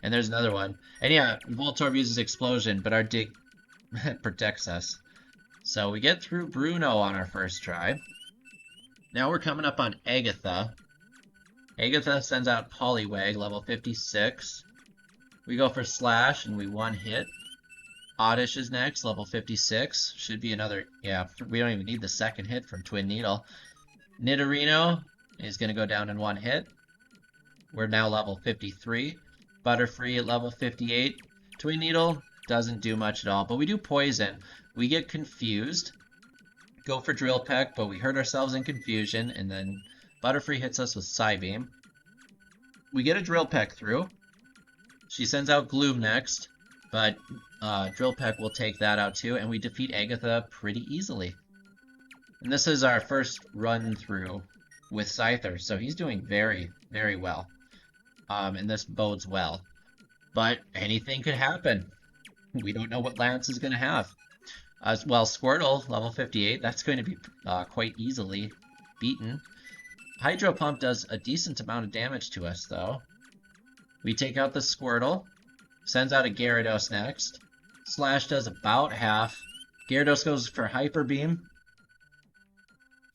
And there's another one. And yeah, Voltorb uses Explosion, but our Dig protects us. So we get through Bruno on our first try. Now we're coming up on Agatha. Agatha sends out Poliwag, level 56. We go for Slash, and we one-hit. Oddish is next, level 56. Should be another... Yeah, we don't even need the second hit from Twin Needle. Nidorino is going to go down in one hit. We're now level 53. Butterfree at level 58. Twin Needle doesn't do much at all. But we do poison. We get confused. Go for Drill Peck, but we hurt ourselves in confusion, and then Butterfree hits us with Psybeam. We get a Drill Peck through. She sends out Gloom next, but Drill Peck will take that out too, and we defeat Agatha pretty easily. And this is our first run through with Scyther, so he's doing very, very well. And this bodes well. But anything could happen. We don't know what Lance is going to have. As well, Squirtle, level 58, that's going to be quite easily beaten. Hydro Pump does a decent amount of damage to us, though. We take out the Squirtle, sends out a Gyarados next. Slash does about half. Gyarados goes for Hyper Beam.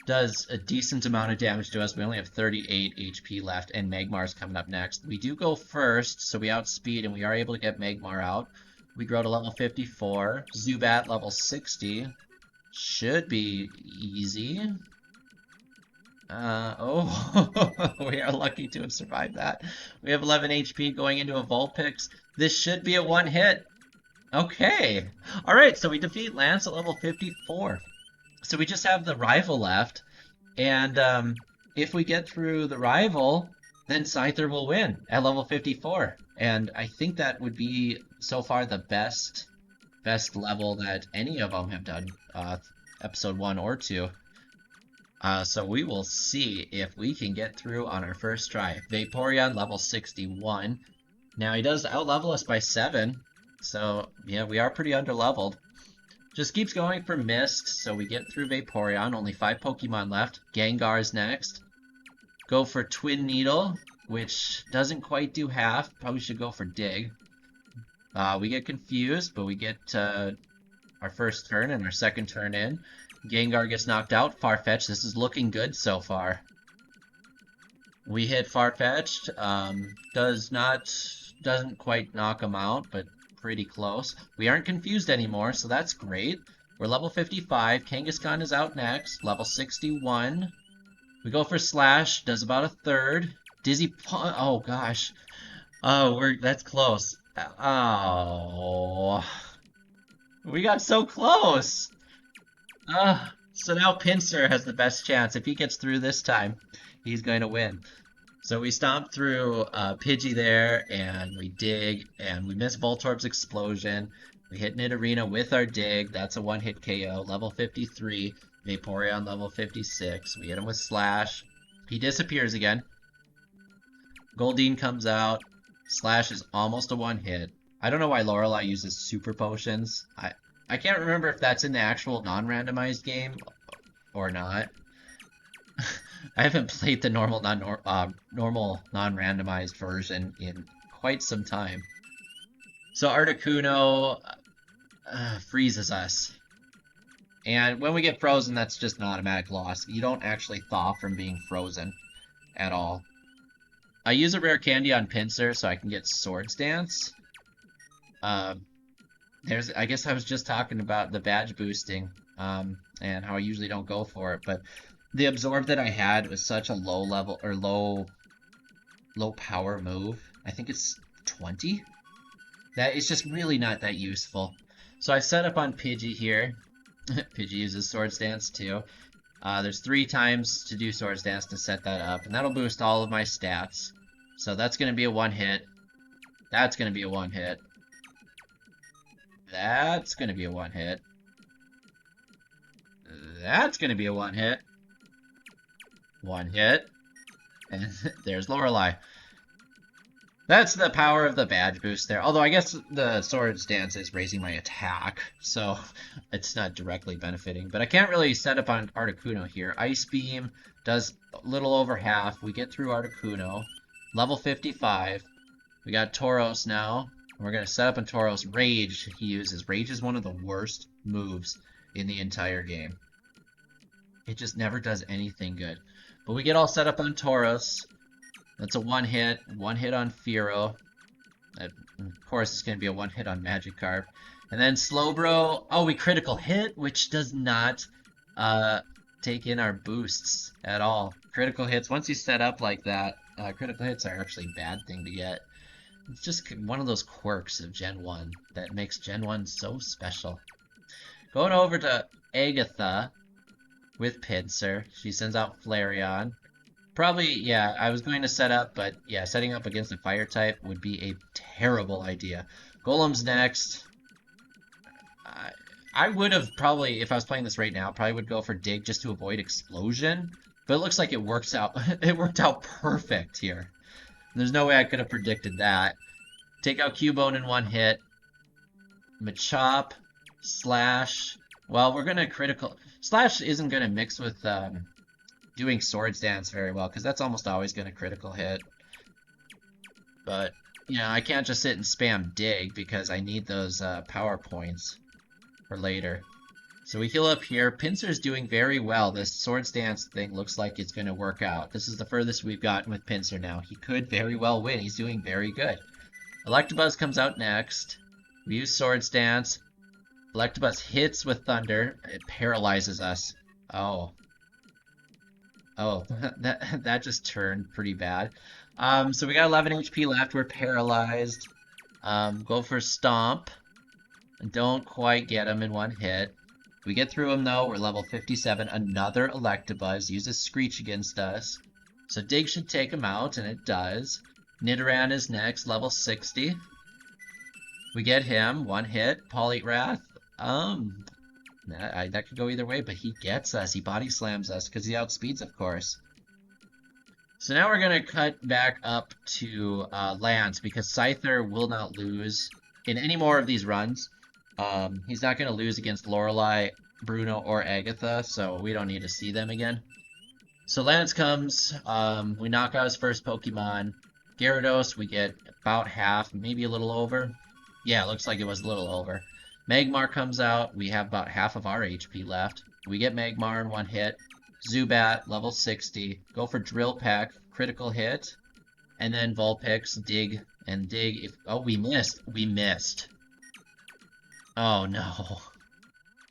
Does a decent amount of damage to us. We only have 38 HP left, and Magmar's coming up next. We do go first, so we outspeed, and we are able to get Magmar out. We grow to level 54. Zubat level 60. Should be easy. Oh, we are lucky to have survived that. We have 11 HP going into a Vulpix. This should be a one-hit. Okay. Alright, so we defeat Lance at level 54. So we just have the rival left. And if we get through the rival, then Scyther will win at level 54. And I think that would be, so far, the best level that any of them have done, episode 1 or 2. So we will see if we can get through on our first try. Vaporeon, level 61. Now, he does outlevel us by 7. So, yeah, we are pretty underleveled. Just keeps going for Mist, so we get through Vaporeon. Only 5 Pokemon left. Gengar's next. Go for Twin Needle, which doesn't quite do half. Probably should go for Dig. We get confused, but we get our first turn and our second turn in. Gengar gets knocked out. Farfetch, this is looking good so far. We hit Farfetch. Doesn't quite knock him out, but pretty close. We aren't confused anymore, so that's great. We're level 55. Kangaskhan is out next. Level 61. We go for Slash. Does about a third. Dizzy Punch. Oh, gosh. Oh, that's close. Oh. We got so close. So now Pinsir has the best chance. If he gets through this time, he's going to win. So we stomp through Pidgey there, and we dig, and we miss Voltorb's Explosion. We hit Nidorina with our dig. That's a one-hit KO. Level 53. Vaporeon level 56. We hit him with Slash. He disappears again. Goldeen comes out. Slash is almost a one-hit. I don't know why Lorelei uses Super Potions. I can't remember if that's in the actual non-randomized game or not. I haven't played the normal non-randomized version in quite some time. So Articuno freezes us. And when we get frozen, that's just an automatic loss. You don't actually thaw from being frozen at all. I use a rare candy on Pinsir so I can get Swords Dance. I guess I was just talking about the badge boosting and how I usually don't go for it, but the Absorb that I had was such a low level or low power move. I think it's 20. That is just really not that useful. So I set up on Pidgey here. Pidgey uses Swords Dance too. There's 3 times to do Swords Dance to set that up, and that'll boost all of my stats. So that's going to be a one-hit. That's going to be a one-hit. That's going to be a one-hit. That's going to be a one-hit. One hit. And there's Lorelei. That's the power of the badge boost there. Although I guess the Swords Dance is raising my attack, so it's not directly benefiting. But I can't really set up on Articuno here. Ice Beam does a little over half. We get through Articuno. Level 55. We got Tauros now. We're going to set up on Tauros. Rage he uses. Rage is one of the worst moves in the entire game. It just never does anything good. But we get all set up on Tauros. That's a one-hit on Fearow. Of course, it's going to be a one-hit on Magikarp. And then Slowbro, oh, we critical hit, which does not take in our boosts at all. Critical hits, once you set up like that, critical hits are actually a bad thing to get. It's just one of those quirks of Gen 1 that makes Gen 1 so special. Going over to Agatha with Pinsir. She sends out Flareon. Probably, yeah, I was going to set up, but yeah, setting up against a fire type would be a terrible idea. Golem's next. I would have probably, if I was playing this right now, probably would go for Dig just to avoid Explosion. But it looks like it works out. It worked out perfect here. There's no way I could have predicted that. Take out Cubone in one hit. Machop, Slash. Well, we're gonna critical. Slash isn't gonna mix with doing Swords Dance very well, because that's almost always gonna critical hit. But you know, I can't just sit and spam Dig because I need those power points for later. So we heal up here. Pinsir's doing very well. This Swords Dance thing looks like it's going to work out. This is the furthest we've gotten with Pinsir now. He could very well win. He's doing very good. Electabuzz comes out next. We use Swords Dance. Electabuzz hits with Thunder. It paralyzes us. Oh. Oh, that just turned pretty bad. So we got 11 HP left. We're paralyzed. Go for Stomp. Don't quite get him in one hit. We get through him though. We're level 57. Another Electabuzz uses Screech against us. So Dig should take him out, and it does. Nidoran is next, level 60. We get him, one hit. Poliwrath. That could go either way, but he gets us. He body slams us because he outspeeds, of course. So now we're going to cut back up to Lance because Scyther will not lose in any more of these runs. He's not going to lose against Lorelei, Bruno, or Agatha, so we don't need to see them again. So Lance comes, we knock out his first Pokemon. Gyarados, we get about half, maybe a little over. Yeah, it looks like it was a little over. Magmar comes out, we have about half of our HP left. We get Magmar in one hit. Zubat, level 60. Go for Drill Peck, critical hit. And then Vulpix, Dig, and Dig. Oh, we missed. We missed. Oh no.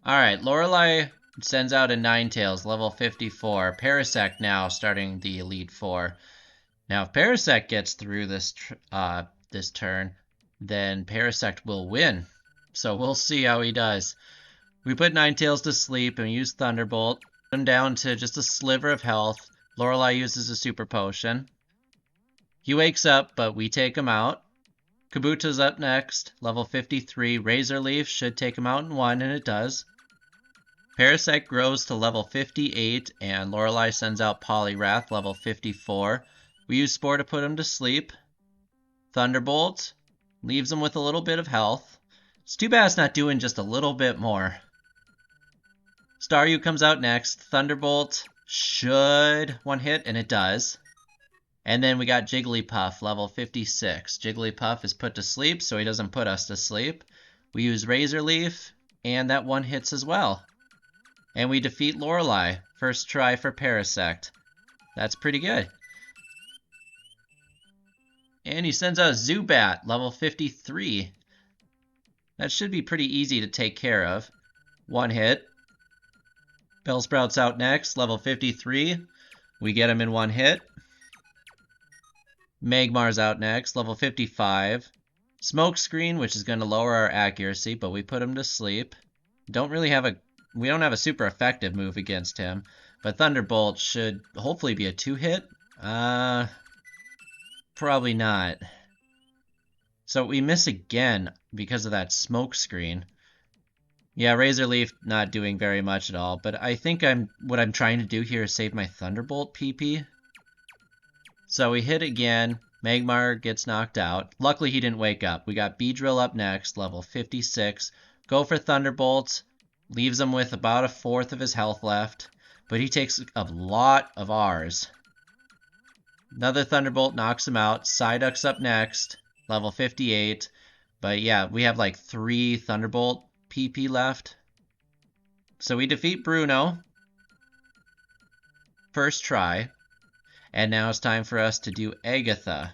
Alright, Lorelei sends out a Ninetales, level 54. Parasect now starting the Elite Four. Now if Parasect gets through this turn, then Parasect will win. So we'll see how he does. We put Ninetales to sleep and use Thunderbolt. Put him down to just a sliver of health. Lorelei uses a Super Potion. He wakes up, but we take him out. Kabuto's up next, level 53. Razor Leaf should take him out in one, and it does. Parasect grows to level 58, and Lorelei sends out Poliwrath, level 54. We use Spore to put him to sleep. Thunderbolt leaves him with a little bit of health. It's too bad it's not doing just a little bit more. Staryu comes out next. Thunderbolt should one hit, and it does. And then we got Jigglypuff, level 56. Jigglypuff is put to sleep, so he doesn't put us to sleep. We use Razor Leaf, and that one hits as well. And we defeat Lorelei. First try for Parasect. That's pretty good. And he sends out Zubat, level 53. That should be pretty easy to take care of. One hit. Bellsprout's out next, level 53. We get him in one hit. Magmar's out next, level 55. Smokescreen, which is going to lower our accuracy, but we put him to sleep. We don't have a super effective move against him, but Thunderbolt should hopefully be a 2-hit. Probably not. So we miss again because of that Smokescreen. Yeah, Razor Leaf not doing very much at all, but I think what I'm trying to do here is save my Thunderbolt PP. So we hit again. Magmar gets knocked out. Luckily, he didn't wake up. We got Beedrill up next, level 56. Go for Thunderbolt. Leaves him with about a fourth of his health left. But he takes a lot of ours. Another Thunderbolt knocks him out. Psyduck's up next, level 58. But yeah, we have like 3 Thunderbolt PP left. So we defeat Bruno. First try. And now it's time for us to do Agatha.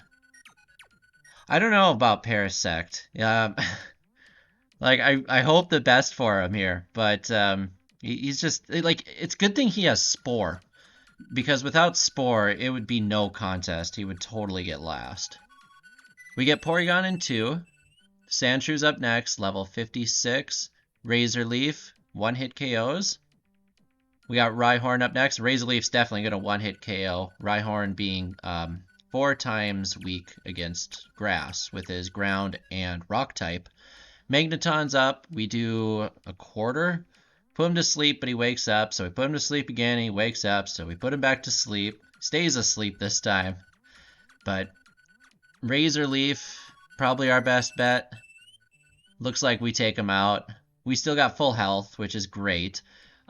I don't know about Parasect. Like, I hope the best for him here. But he's just, like, it's a good thing he has Spore. Because without Spore, it would be no contest. He would totally get last. We get Porygon in 2. Sandshrews up next, level 56. Razor Leaf, 1-hit KOs. We got Rhyhorn up next. Razor Leaf's definitely going to 1-hit KO. Rhyhorn being 4 times weak against grass with his ground and rock type. Magneton's up. We do a quarter. Put him to sleep, but he wakes up. So we put him to sleep again, and he wakes up. So we put him back to sleep. Stays asleep this time. But Razor Leaf, probably our best bet. Looks like we take him out. We still got full health, which is great.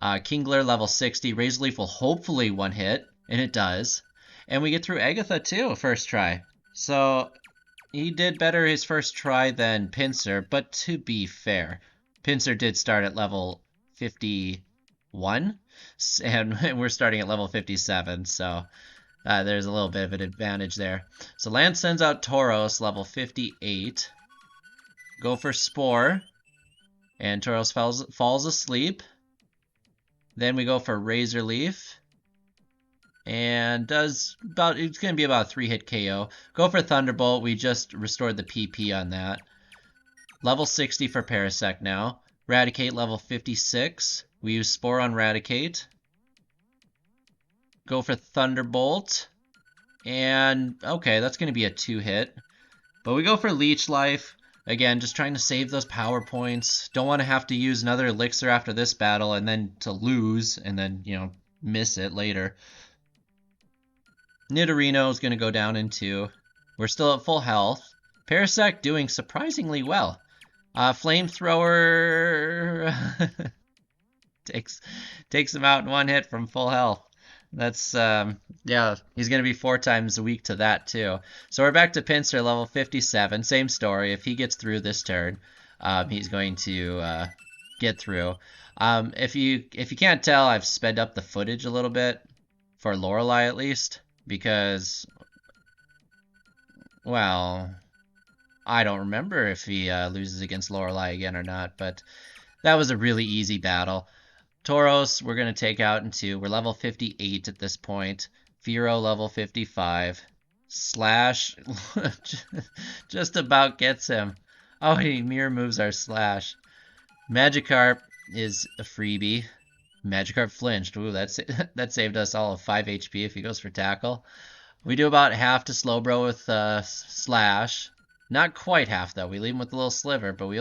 Kingler level 60. Razor Leaf will hopefully 1-hit, and it does. And we get through Agatha too, first try. So he did better his first try than Pinsir, but to be fair, Pinsir did start at level 51, and we're starting at level 57, so there's a little bit of an advantage there. So Lance sends out Tauros, level 58. Go for Spore, and Tauros falls asleep. Then we go for Razor Leaf, and it's going to be about a 3-hit KO. Go for Thunderbolt. We just restored the PP on that. Level 60 for Parasect now. Raticate level 56. We use Spore on Raticate. Go for Thunderbolt. And, okay, that's going to be a 2-hit. But we go for Leech Life. Again, just trying to save those power points. Don't want to have to use another elixir after this battle and then to lose and then, miss it later. Nidorino is going to go down in 2. We're still at full health. Parasect doing surprisingly well. Flamethrower takes him out in 1 hit from full health. That's, yeah, he's going to be 4 times weak to that, too. So we're back to Pinsir, level 57. Same story. If he gets through this turn, he's going to get through. If you can't tell, I've sped up the footage a little bit, for Lorelei at least, because, well, I don't remember if he loses against Lorelei again or not, but that was a really easy battle. Tauros, we're going to take out in 2. We're level 58 at this point. Fearow, level 55. Slash just about gets him. Oh, he mirror moves our Slash. Magikarp is a freebie. Magikarp flinched. Ooh, that saved us all of 5 HP if he goes for Tackle. We do about half to Slowbro with Slash. Not quite half, though. We leave him with a little sliver, but we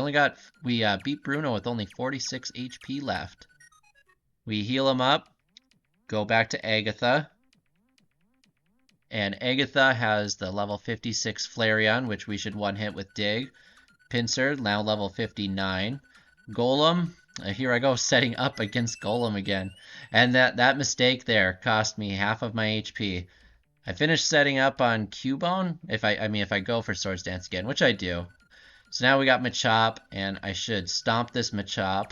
beat Bruno with only 46 HP left. We heal him up, go back to Agatha, and Agatha has the level 56 Flareon, which we should 1-hit with Dig. Pinsir, now level 59. Golem, here I go, setting up against Golem again. And that mistake there cost me half of my HP. I finished setting up on Cubone, if I go for Swords Dance again, which I do. So now we got Machop, and I should stomp this Machop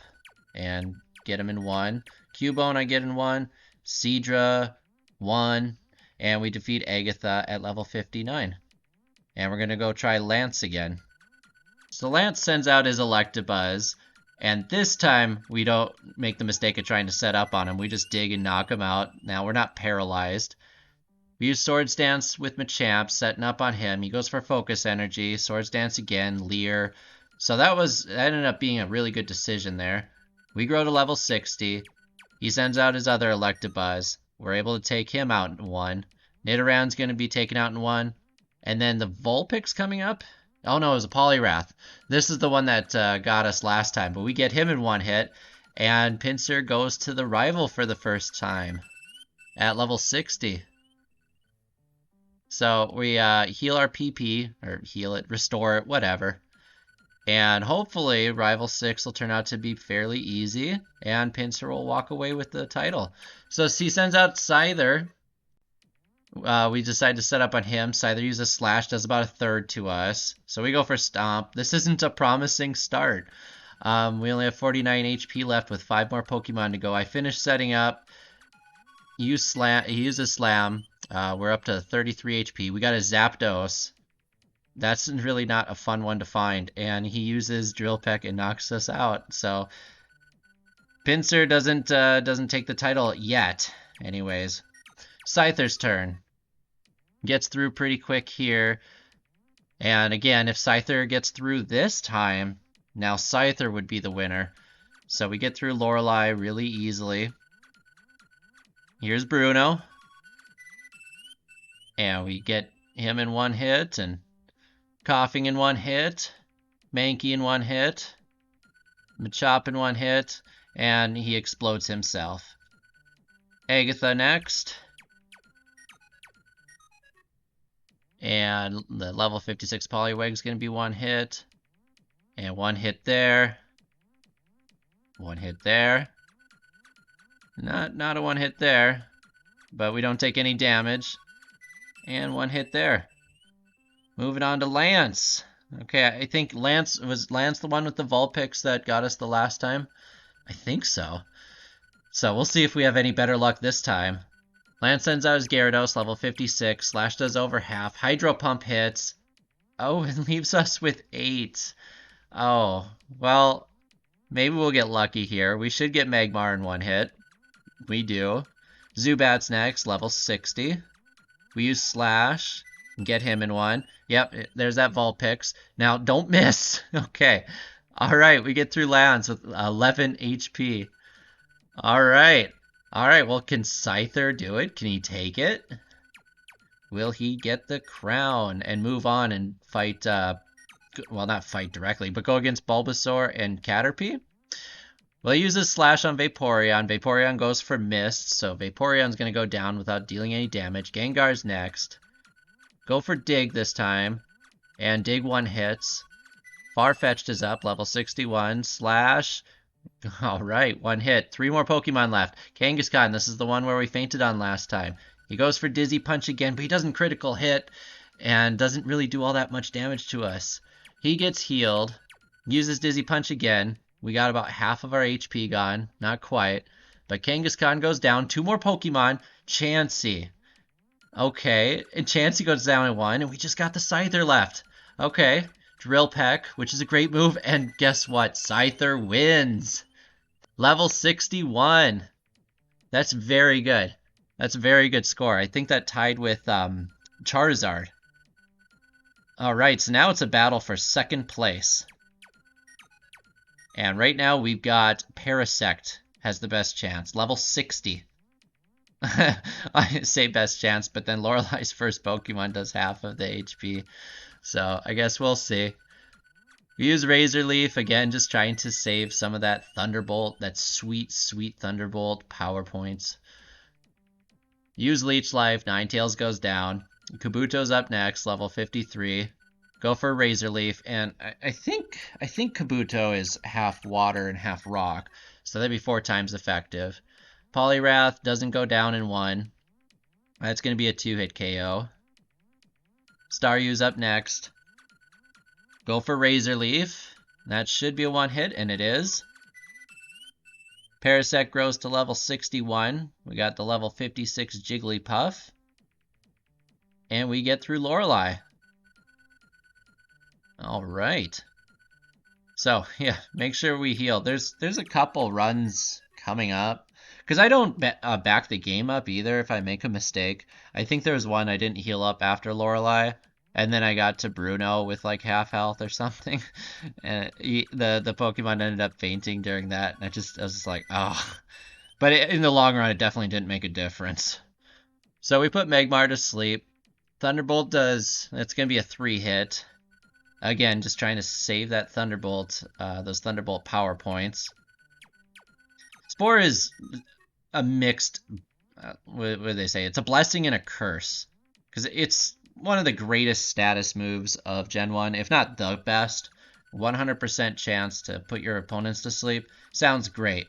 and get him in 1. Cubone I get in 1. Seadra 1. And we defeat Agatha at level 59. And we're going to go try Lance again. So Lance sends out his Electabuzz. And this time we don't make the mistake of trying to set up on him. We just dig and knock him out. Now we're not paralyzed. We use Swords Dance with Machamp, setting up on him. He goes for Focus Energy. Swords Dance again. Leer. So that ended up being a really good decision there. We grow to level 60. He sends out his other Electabuzz. We're able to take him out in 1. Nidorann's going to be taken out in 1. And then the Vulpix coming up. Oh no, it was a Poliwrath. This is the one that got us last time. But we get him in 1 hit. And Pinsir goes to the rival for the first time. At level 60. So we heal our PP. Or heal it, restore it, whatever. And hopefully, Rival 6 will turn out to be fairly easy, and Pinsir will walk away with the title. So he sends out Scyther. We decide to set up on him. Scyther uses Slash, does about a third to us. So we go for Stomp. This isn't a promising start. We only have 49 HP left with 5 more Pokemon to go. I finished setting up. He uses Slam. We're up to 33 HP. We got a Zapdos. That's really not a fun one to find, and he uses Drill Peck and knocks us out. So Pinsir doesn't take the title yet. Anyways, Scyther's turn. Gets through pretty quick here. And again, if Scyther gets through this time, now Scyther would be the winner. So we get through Lorelei really easily. Here's Bruno. And we get him in one hit, and Coughing in one hit, Mankey in one hit, Machop in one hit, and he explodes himself. Agatha next. And the level 56 Poliwag's going to be one hit. And one hit there. One hit there. Not a one hit there. But we don't take any damage. And one hit there. Moving on to Lance. Okay, I think Lance the one with the Vulpix that got us the last time? I think so. So we'll see if we have any better luck this time. Lance sends out his Gyarados, level 56. Slash does over half. Hydro Pump hits. Oh, it leaves us with 8. Oh, well, maybe we'll get lucky here. We should get Magmar in one hit. We do. Zubat's next, level 60. We use Slash and get him in one. Yep, there's that Vulpix. Now, don't miss. Okay. All right, we get through Lance with 11 HP. All right. All right, well, can Scyther do it? Can he take it? Will he get the crown and move on and fight, well, not fight directly, but go against Bulbasaur and Caterpie? Well, he uses Slash on Vaporeon. Vaporeon goes for Mist, so Vaporeon's going to go down without dealing any damage. Gengar's next. Go for Dig this time, and Dig one hits. Farfetch'd is up, level 61. Slash. All right, one hit. 3 more Pokemon left. Kangaskhan, this is the one where we fainted on last time. He goes for Dizzy Punch again, but he doesn't critical hit and doesn't really do all that much damage to us. He gets healed, uses Dizzy Punch again. We got about half of our HP gone. Not quite. But Kangaskhan goes down. 2 more Pokemon. Chansey. Okay, and Chansey goes down in 1, and we just got the Scyther left. Okay, Drill Peck, which is a great move, and guess what? Scyther wins. Level 61. That's very good. That's a very good score. I think that tied with Charizard. Alright, so now it's a battle for second place. And right now we've got Parasect has the best chance. Level 60. I say best chance, but then Lorelei's first Pokemon does half of the HP. So I guess we'll see. We use Razor Leaf, again, just trying to save some of that Thunderbolt, that sweet, sweet Thunderbolt power points. Use Leech Life, Ninetales goes down. Kabuto's up next, level 53. Go for Razor Leaf, and I think Kabuto is half water and half rock, so that'd be 4 times effective. Poliwrath doesn't go down in 1. That's going to be a 2-hit KO. Staryu's up next. Go for Razor Leaf. That should be a 1-hit, and it is. Parasect grows to level 61. We got the level 56 Jigglypuff. And we get through Lorelei. Alright. So, yeah, make sure we heal. There's a couple runs coming up. Because I don't back the game up either if I make a mistake. I think there was one I didn't heal up after Lorelei. And then I got to Bruno with like half health or something. And the Pokemon ended up fainting during that. And I was just like, oh. But in the long run, it definitely didn't make a difference. So we put Magmar to sleep. Thunderbolt it's going to be a 3-hit. Again, just trying to save that Thunderbolt, those Thunderbolt power points. Spore is a mixed, what do they say? It's a blessing and a curse. Because it's one of the greatest status moves of Gen 1, if not the best. 100% chance to put your opponents to sleep. Sounds great.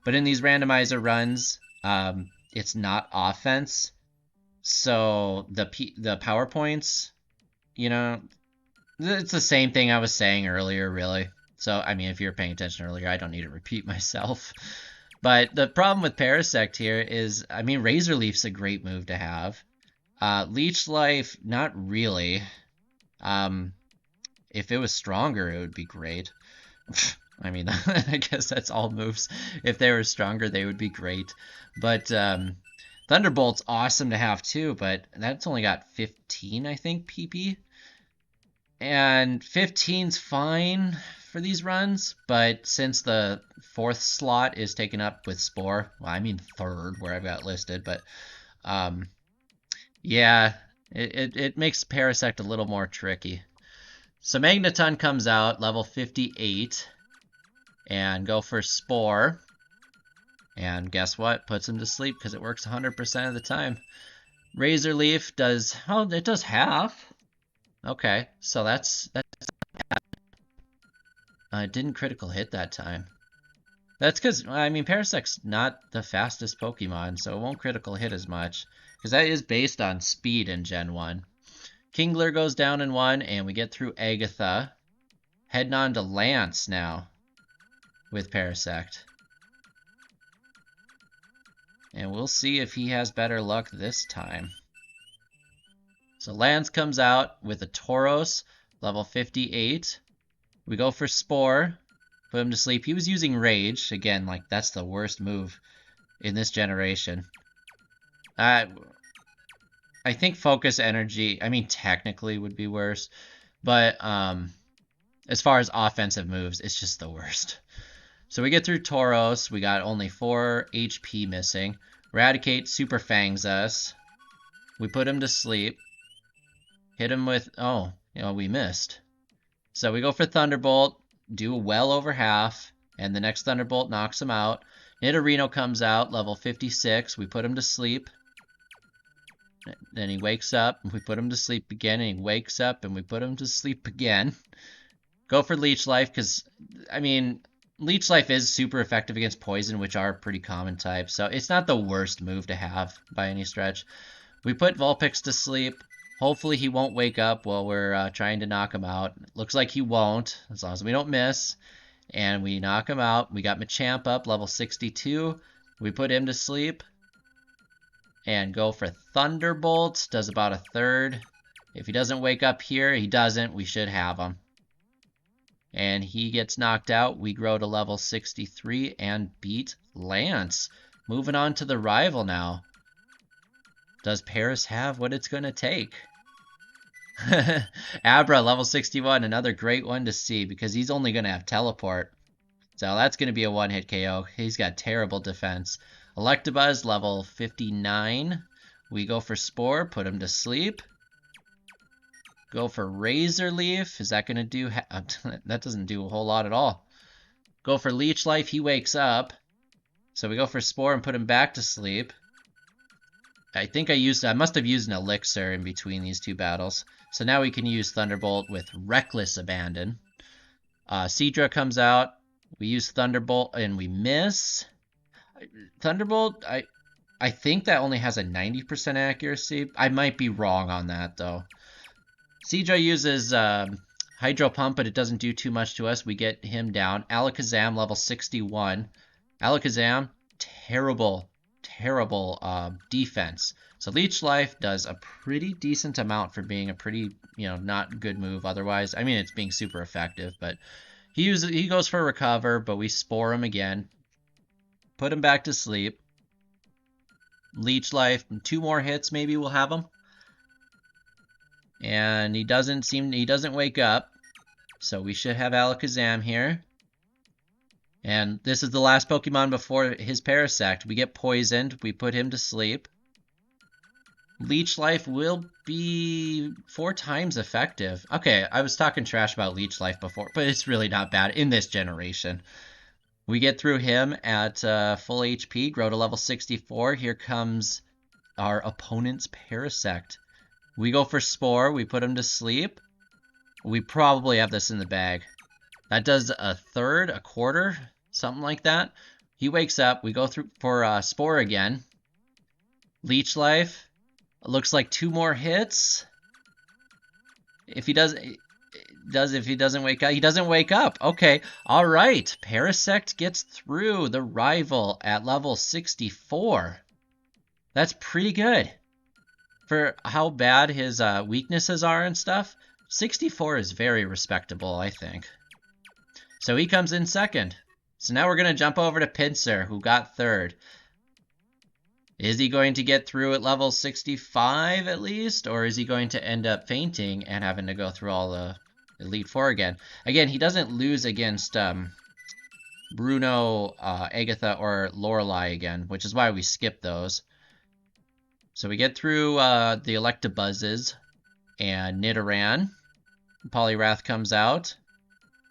But in these randomizer runs, it's not offense. So the power points, you know, it's the same thing I was saying earlier, really. So, I mean, if you're paying attention earlier, I don't need to repeat myself. But the problem with Parasect here is, I mean, Razor Leaf's a great move to have. Leech Life, not really. If it was stronger, it would be great. I mean, I guess that's all moves. If they were stronger, they would be great. But Thunderbolt's awesome to have too, but that's only got 15, I think, PP. And 15's fine for these runs, but since the 4th slot is taken up with Spore, well, I mean 3rd where I've got listed, but yeah, it makes Parasect a little more tricky. So Magneton comes out, level 58, and go for Spore. And guess what? Puts him to sleep because it works 100% of the time. Razor Leaf does, oh, it does half. Okay, so that's it didn't critical hit that time. That's because, I mean, Parasect's not the fastest Pokemon, so it won't critical hit as much. Because that is based on speed in Gen 1. Kingler goes down in 1, and we get through Agatha. Heading on to Lance now with Parasect. And we'll see if he has better luck this time. So Lance comes out with a Tauros, level 58. We go for Spore, put him to sleep. He was using Rage. Again, like, that's the worst move in this generation. I think Focus Energy, I mean, technically would be worse. But as far as offensive moves, it's just the worst. So we get through Tauros. We got only 4 HP missing. Eradicate Super Fangs us. We put him to sleep. Hit him with, oh, you know, we missed. So we go for Thunderbolt, do well over half, and the next Thunderbolt knocks him out. Nidorino comes out, level 56. We put him to sleep. Then he wakes up, and we put him to sleep again, and he wakes up, and we put him to sleep again. Go for Leech Life, because, I mean, Leech Life is super effective against Poison, which are pretty common types, so it's not the worst move to have by any stretch. We put Vulpix to sleep. Hopefully he won't wake up while we're trying to knock him out. Looks like he won't, as long as we don't miss. And we knock him out. We got Machamp up, level 62. We put him to sleep. And go for Thunderbolt. Does about a third. If he doesn't wake up here, he doesn't. We should have him. And he gets knocked out. We grow to level 63 and beat Lance. Moving on to the rival now. Does Paris have what it's going to take? Abra, level 61, another great one to see because he's only going to have Teleport. So that's going to be a one-hit KO. He's got terrible defense. Electabuzz, level 59. We go for Spore, put him to sleep. Go for Razor Leaf. Is that going to do... that doesn't do a whole lot at all. Go for Leech Life. He wakes up. So we go for Spore and put him back to sleep. I think I must have used an Elixir in between these two battles. So now we can use Thunderbolt with Reckless Abandon. Seadra comes out. We use Thunderbolt and we miss. Thunderbolt, I think that only has a 90% accuracy. I might be wrong on that, though. Seadra uses Hydro Pump, but it doesn't do too much to us. We get him down. Alakazam, level 61. Alakazam, terrible defense. So Leech Life does a pretty decent amount for being a pretty, not good move otherwise. I mean, it's being super effective, but he goes for Recover, but we Spore him again. Put him back to sleep. Leech Life, 2 more hits maybe we'll have him. And he doesn't wake up. So we should have Alakazam here. And this is the last Pokemon before his Parasect. We get poisoned. We put him to sleep. Leech Life will be 4 times effective. Okay, I was talking trash about Leech Life before, but it's really not bad in this generation. We get through him at full HP, grow to level 64. Here comes our opponent's Parasect. We go for Spore. We put him to sleep. We probably have this in the bag. That does a third, a quarter, something like that. He wakes up. We go through for Spore again. Leech Life. Looks like 2 more hits. If he doesn't wake up, he doesn't wake up. Okay, all right. Parasect gets through the rival at level 64. That's pretty good for how bad his weaknesses are and stuff. 64 is very respectable, I think. So he comes in second. So now we're going to jump over to Pinsir, who got third. Is he going to get through at level 65 at least? Or is he going to end up fainting and having to go through all the Elite Four again. Again, he doesn't lose against Bruno, Agatha, or Lorelei again, which is why we skip those. So we get through the Electabuzzes and Nidoran. Poliwrath comes out.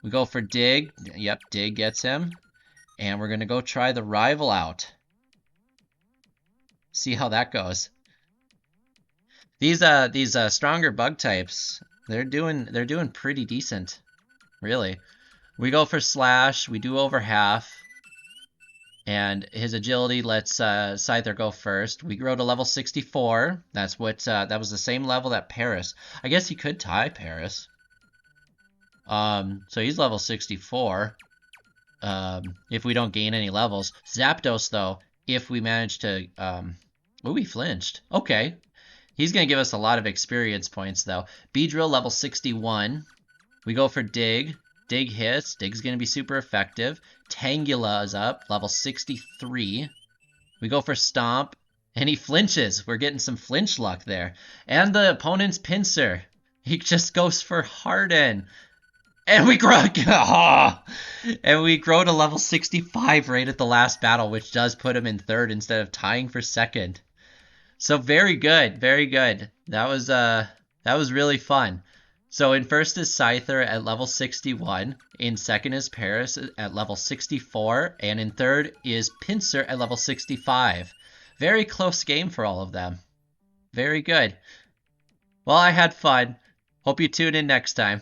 We go for Dig. Yep, Dig gets him. And we're going to go try the rival out. See how that goes. These stronger bug types, they're doing pretty decent, really. We go for Slash. We do over half. And his agility lets Scyther go first. We grow to level 64. That's what that was the same level that Paris. I guess he could tie Paris. So he's level 64. If we don't gain any levels. Zapdos though, if we manage to oh, he flinched. Okay. He's gonna give us a lot of experience points though. Beedrill level 61. We go for Dig. Dig hits. Dig's going to be super effective. Tangela is up, level 63. We go for Stomp, and he flinches. We're getting some flinch luck there. And the opponent's Pinsir. He just goes for Harden. And we grow, and we grow to level 65 right at the last battle, which does put him in third instead of tying for second. So very good, very good. That was really fun. So in first is Scyther at level 61, in second is Paris at level 64, and in third is Pinsir at level 65. Very close game for all of them. Very good. Well, I had fun. Hope you tune in next time.